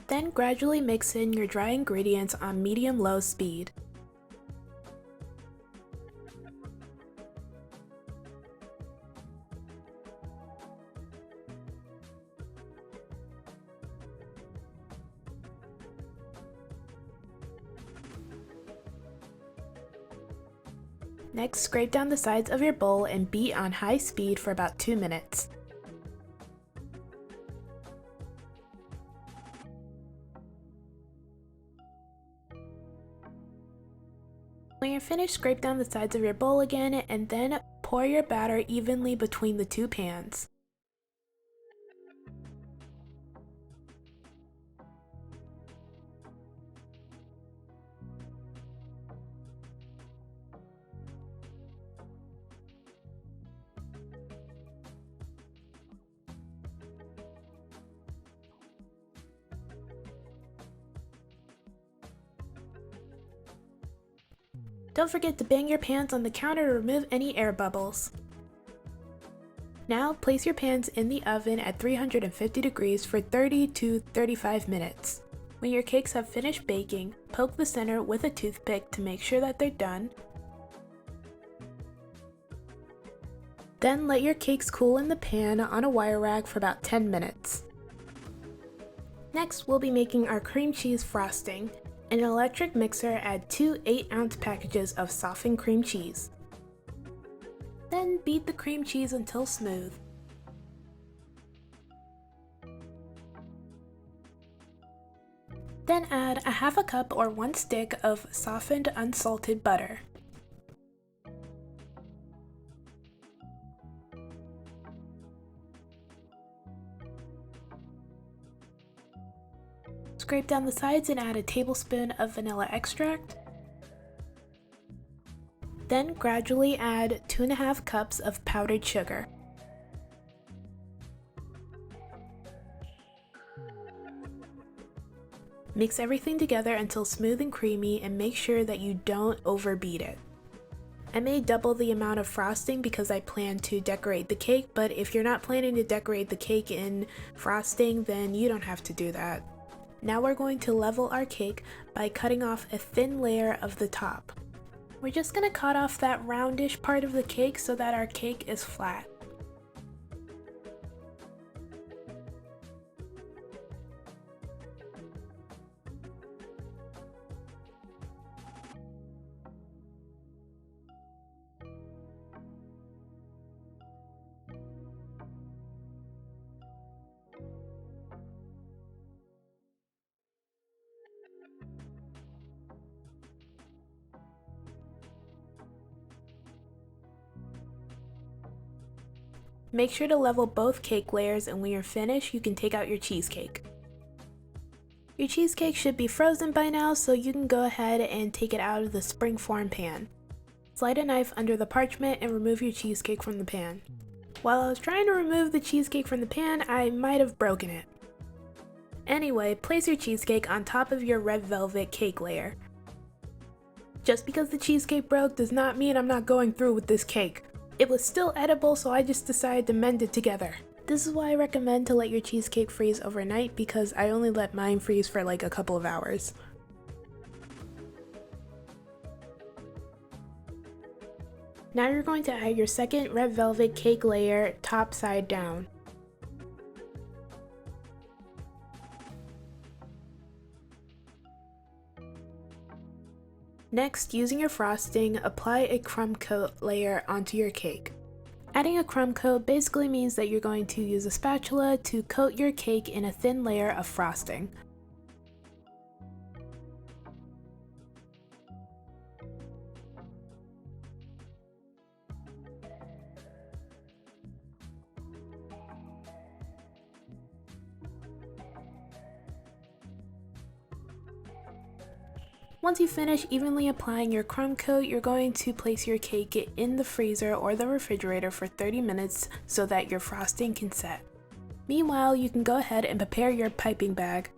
Then gradually mix in your dry ingredients on medium-low speed. Next, scrape down the sides of your bowl and beat on high speed for about 2 minutes. When you're finished, scrape down the sides of your bowl again and then pour your batter evenly between the 2 pans. Don't forget to bang your pans on the counter to remove any air bubbles. Now place your pans in the oven at 350 degrees for 30 to 35 minutes. When your cakes have finished baking, poke the center with a toothpick to make sure that they're done. Then let your cakes cool in the pan on a wire rack for about 10 minutes. Next, we'll be making our cream cheese frosting. In an electric mixer, add 2 8-ounce packages of softened cream cheese. Then beat the cream cheese until smooth. Then add a half a cup or 1 stick of softened unsalted butter. Scrape down the sides and add a tablespoon of vanilla extract. Then gradually add 2.5 cups of powdered sugar. Mix everything together until smooth and creamy and make sure that you don't overbeat it. I may double the amount of frosting because I plan to decorate the cake, but if you're not planning to decorate the cake in frosting, then you don't have to do that. Now we're going to level our cake by cutting off a thin layer of the top. We're just going to cut off that roundish part of the cake so that our cake is flat. Make sure to level both cake layers, and when you're finished, you can take out your cheesecake. Your cheesecake should be frozen by now, so you can go ahead and take it out of the springform pan. Slide a knife under the parchment and remove your cheesecake from the pan. While I was trying to remove the cheesecake from the pan, I might have broken it. Anyway, place your cheesecake on top of your red velvet cake layer. Just because the cheesecake broke does not mean I'm not going through with this cake. It was still edible, so I just decided to mend it together. This is why I recommend to let your cheesecake freeze overnight, because I only let mine freeze for like a couple of hours. Now you're going to add your second red velvet cake layer top side down. Next, using your frosting, apply a crumb coat layer onto your cake. Adding a crumb coat basically means that you're going to use a spatula to coat your cake in a thin layer of frosting. Once you finish evenly applying your crumb coat, you're going to place your cake in the freezer or the refrigerator for 30 minutes so that your frosting can set. Meanwhile, you can go ahead and prepare your piping bag.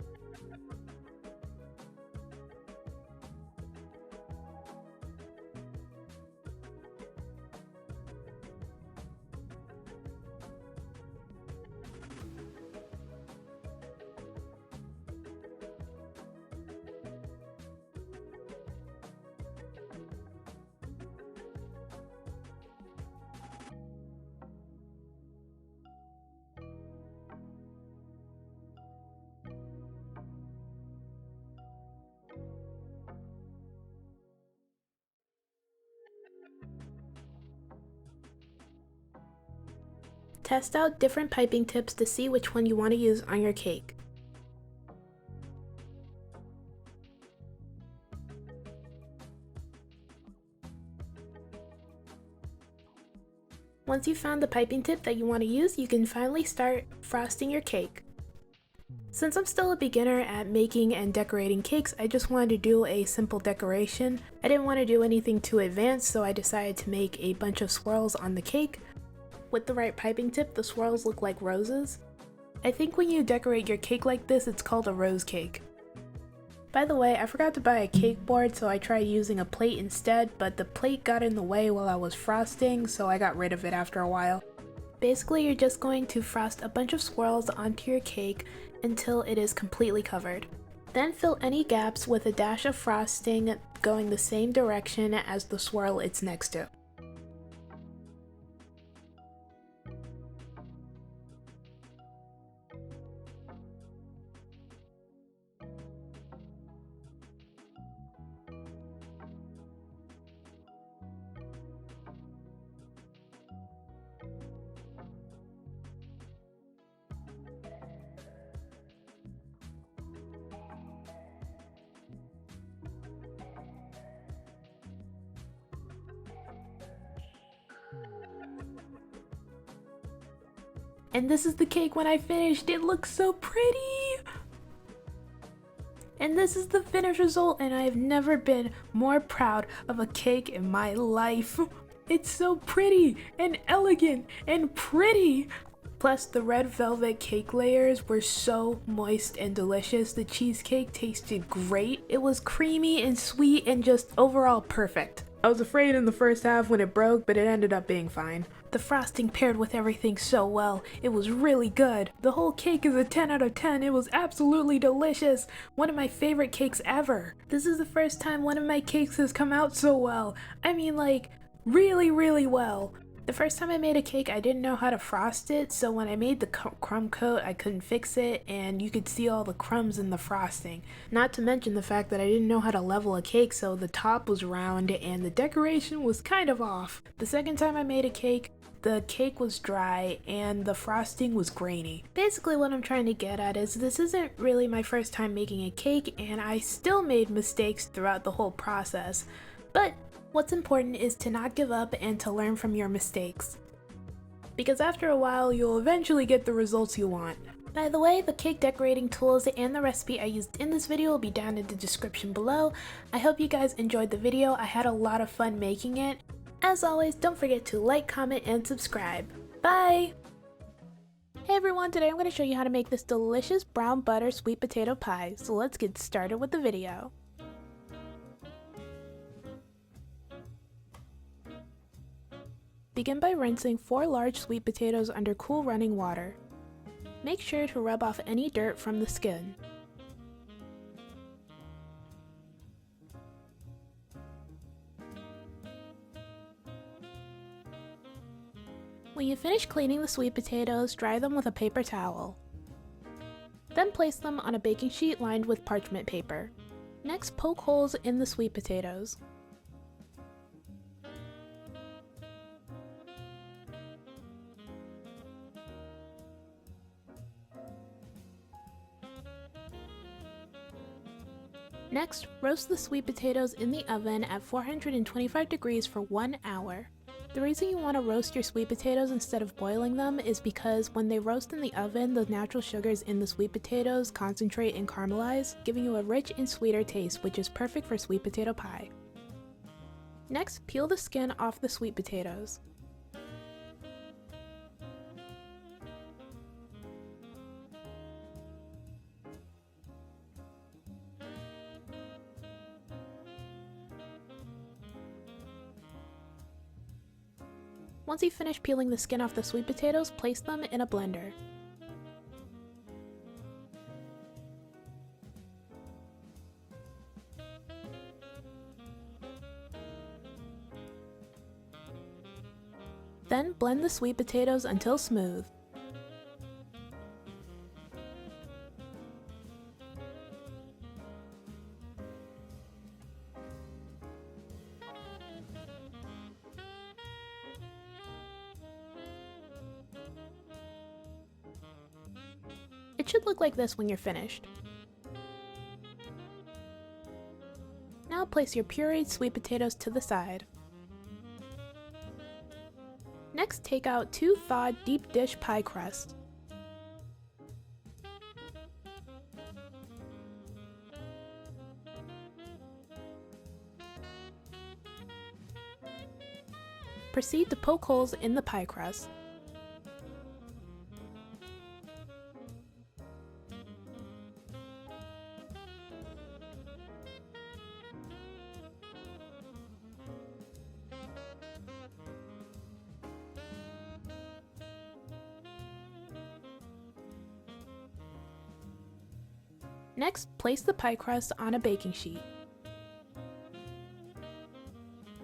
Test out different piping tips to see which one you want to use on your cake. Once you've found the piping tip that you want to use, you can finally start frosting your cake. Since I'm still a beginner at making and decorating cakes, I just wanted to do a simple decoration. I didn't want to do anything too advanced, so I decided to make a bunch of swirls on the cake. With the right piping tip, the swirls look like roses. I think when you decorate your cake like this, it's called a rose cake. By the way, I forgot to buy a cake board, so I tried using a plate instead, but the plate got in the way while I was frosting, so I got rid of it after a while. Basically, you're just going to frost a bunch of swirls onto your cake until it is completely covered. Then fill any gaps with a dash of frosting going the same direction as the swirl it's next to. And this is the cake when I finished. It looks so pretty! And this is the finished result, and I have never been more proud of a cake in my life. It's so pretty and elegant and pretty! Plus, the red velvet cake layers were so moist and delicious. The cheesecake tasted great. It was creamy and sweet and just overall perfect. I was afraid in the first half when it broke, but it ended up being fine. The frosting paired with everything so well. It was really good. The whole cake is a 10 out of 10. It was absolutely delicious. One of my favorite cakes ever. This is the first time one of my cakes has come out so well. I mean, like, really, really well. The first time I made a cake, I didn't know how to frost it, so when I made the crumb coat, I couldn't fix it, and you could see all the crumbs in the frosting. Not to mention the fact that I didn't know how to level a cake, so the top was round and the decoration was kind of off. The second time I made a cake, the cake was dry and the frosting was grainy. Basically what I'm trying to get at is this isn't really my first time making a cake, and I still made mistakes throughout the whole process. But what's important is to not give up and to learn from your mistakes. Because after a while, you'll eventually get the results you want. By the way, the cake decorating tools and the recipe I used in this video will be down in the description below. I hope you guys enjoyed the video. I had a lot of fun making it. As always, don't forget to like, comment, and subscribe. Bye! Hey everyone, today I'm going to show you how to make this delicious brown butter sweet potato pie. So let's get started with the video. Begin by rinsing 4 large sweet potatoes under cool running water. Make sure to rub off any dirt from the skin. When you finish cleaning the sweet potatoes, dry them with a paper towel. Then place them on a baking sheet lined with parchment paper. Next, poke holes in the sweet potatoes. Next, roast the sweet potatoes in the oven at 425 degrees for 1 hour. The reason you want to roast your sweet potatoes instead of boiling them is because when they roast in the oven, the natural sugars in the sweet potatoes concentrate and caramelize, giving you a rich and sweeter taste, which is perfect for sweet potato pie. Next, peel the skin off the sweet potatoes. Once you finish peeling the skin off the sweet potatoes, place them in a blender. Then blend the sweet potatoes until smooth. It should look like this when you're finished. Now place your pureed sweet potatoes to the side. Next, take out 2 thawed deep dish pie crusts. Proceed to poke holes in the pie crust. Next, place the pie crust on a baking sheet.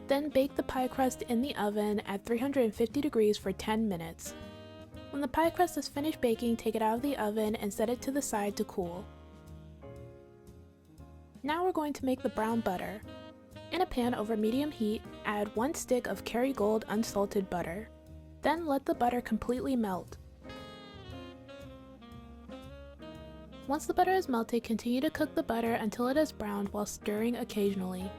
Then bake the pie crust in the oven at 350 degrees for 10 minutes. When the pie crust is finished baking, take it out of the oven and set it to the side to cool. Now we're going to make the brown butter. In a pan over medium heat, add 1 stick of Kerrygold unsalted butter. Then let the butter completely melt. Once the butter is melted, continue to cook the butter until it is browned while stirring occasionally.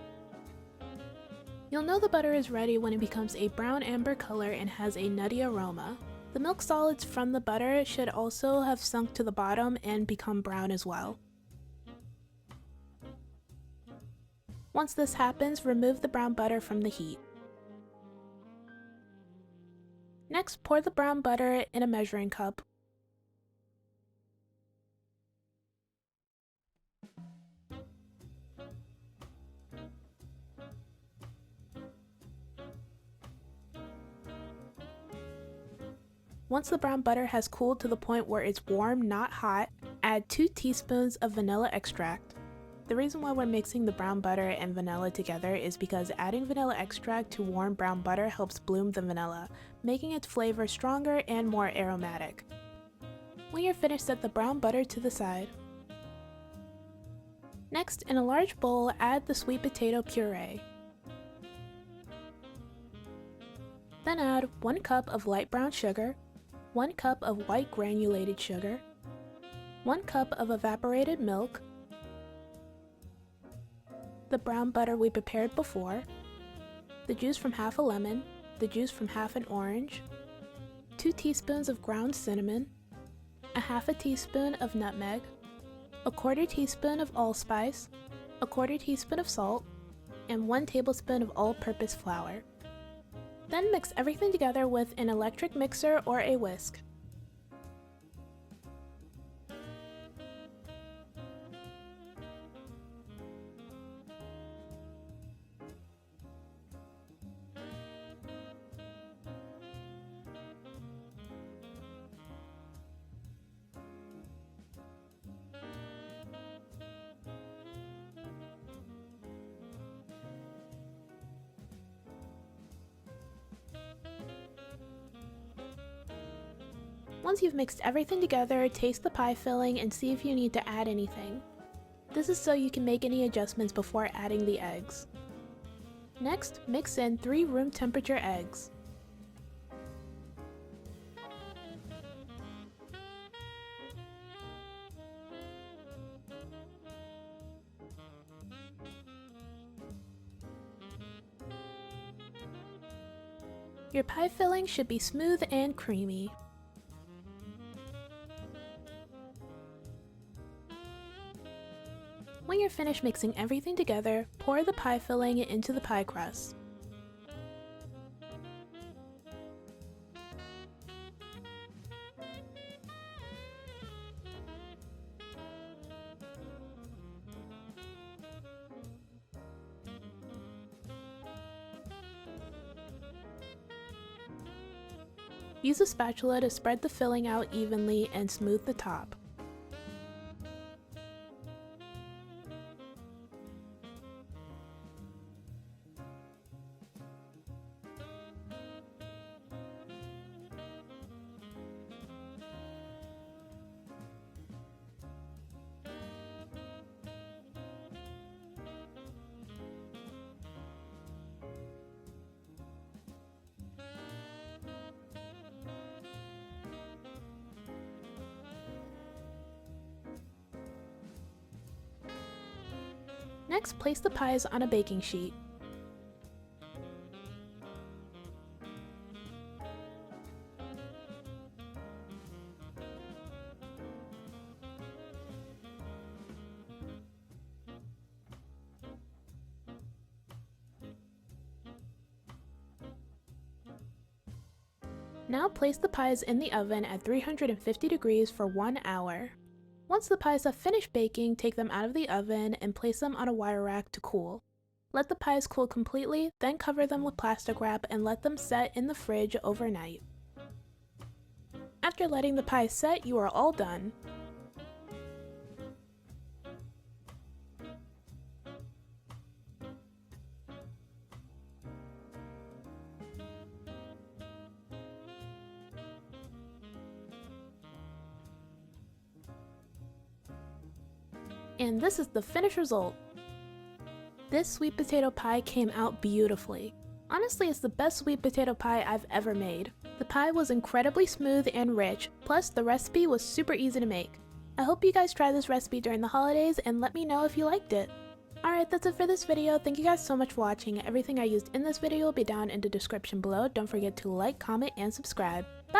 You'll know the butter is ready when it becomes a brown amber color and has a nutty aroma. The milk solids from the butter should also have sunk to the bottom and become brown as well. Once this happens, remove the brown butter from the heat. Next, pour the brown butter in a measuring cup. Once the brown butter has cooled to the point where it's warm, not hot, add 2 teaspoons of vanilla extract. The reason why we're mixing the brown butter and vanilla together is because adding vanilla extract to warm brown butter helps bloom the vanilla, making its flavor stronger and more aromatic. When you're finished, set the brown butter to the side. Next, in a large bowl, add the sweet potato puree. Then add 1 cup of light brown sugar, 1 cup of white granulated sugar, 1 cup of evaporated milk, the brown butter we prepared before, the juice from half a lemon, the juice from half an orange, 2 teaspoons of ground cinnamon, a half a teaspoon of nutmeg, a 1/4 teaspoon of allspice, a 1/4 teaspoon of salt, and 1 tablespoon of all-purpose flour. Then mix everything together with an electric mixer or a whisk. Once you've mixed everything together, taste the pie filling and see if you need to add anything. This is so you can make any adjustments before adding the eggs. Next, mix in 3 room temperature eggs. Your pie filling should be smooth and creamy. When you're finished mixing everything together, pour the pie filling into the pie crust. Use a spatula to spread the filling out evenly and smooth the top. Next, place the pies on a baking sheet. Now place the pies in the oven at 350 degrees for 1 hour. Once the pies have finished baking, take them out of the oven and place them on a wire rack to cool. Let the pies cool completely, then cover them with plastic wrap and let them set in the fridge overnight. After letting the pies set, you are all done. And this is the finished result. This sweet potato pie came out beautifully. Honestly, it's the best sweet potato pie I've ever made. The pie was incredibly smooth and rich, plus the recipe was super easy to make. I hope you guys try this recipe during the holidays and let me know if you liked it. Alright, that's it for this video. Thank you guys so much for watching. Everything I used in this video will be down in the description below. Don't forget to like, comment, and subscribe. Bye!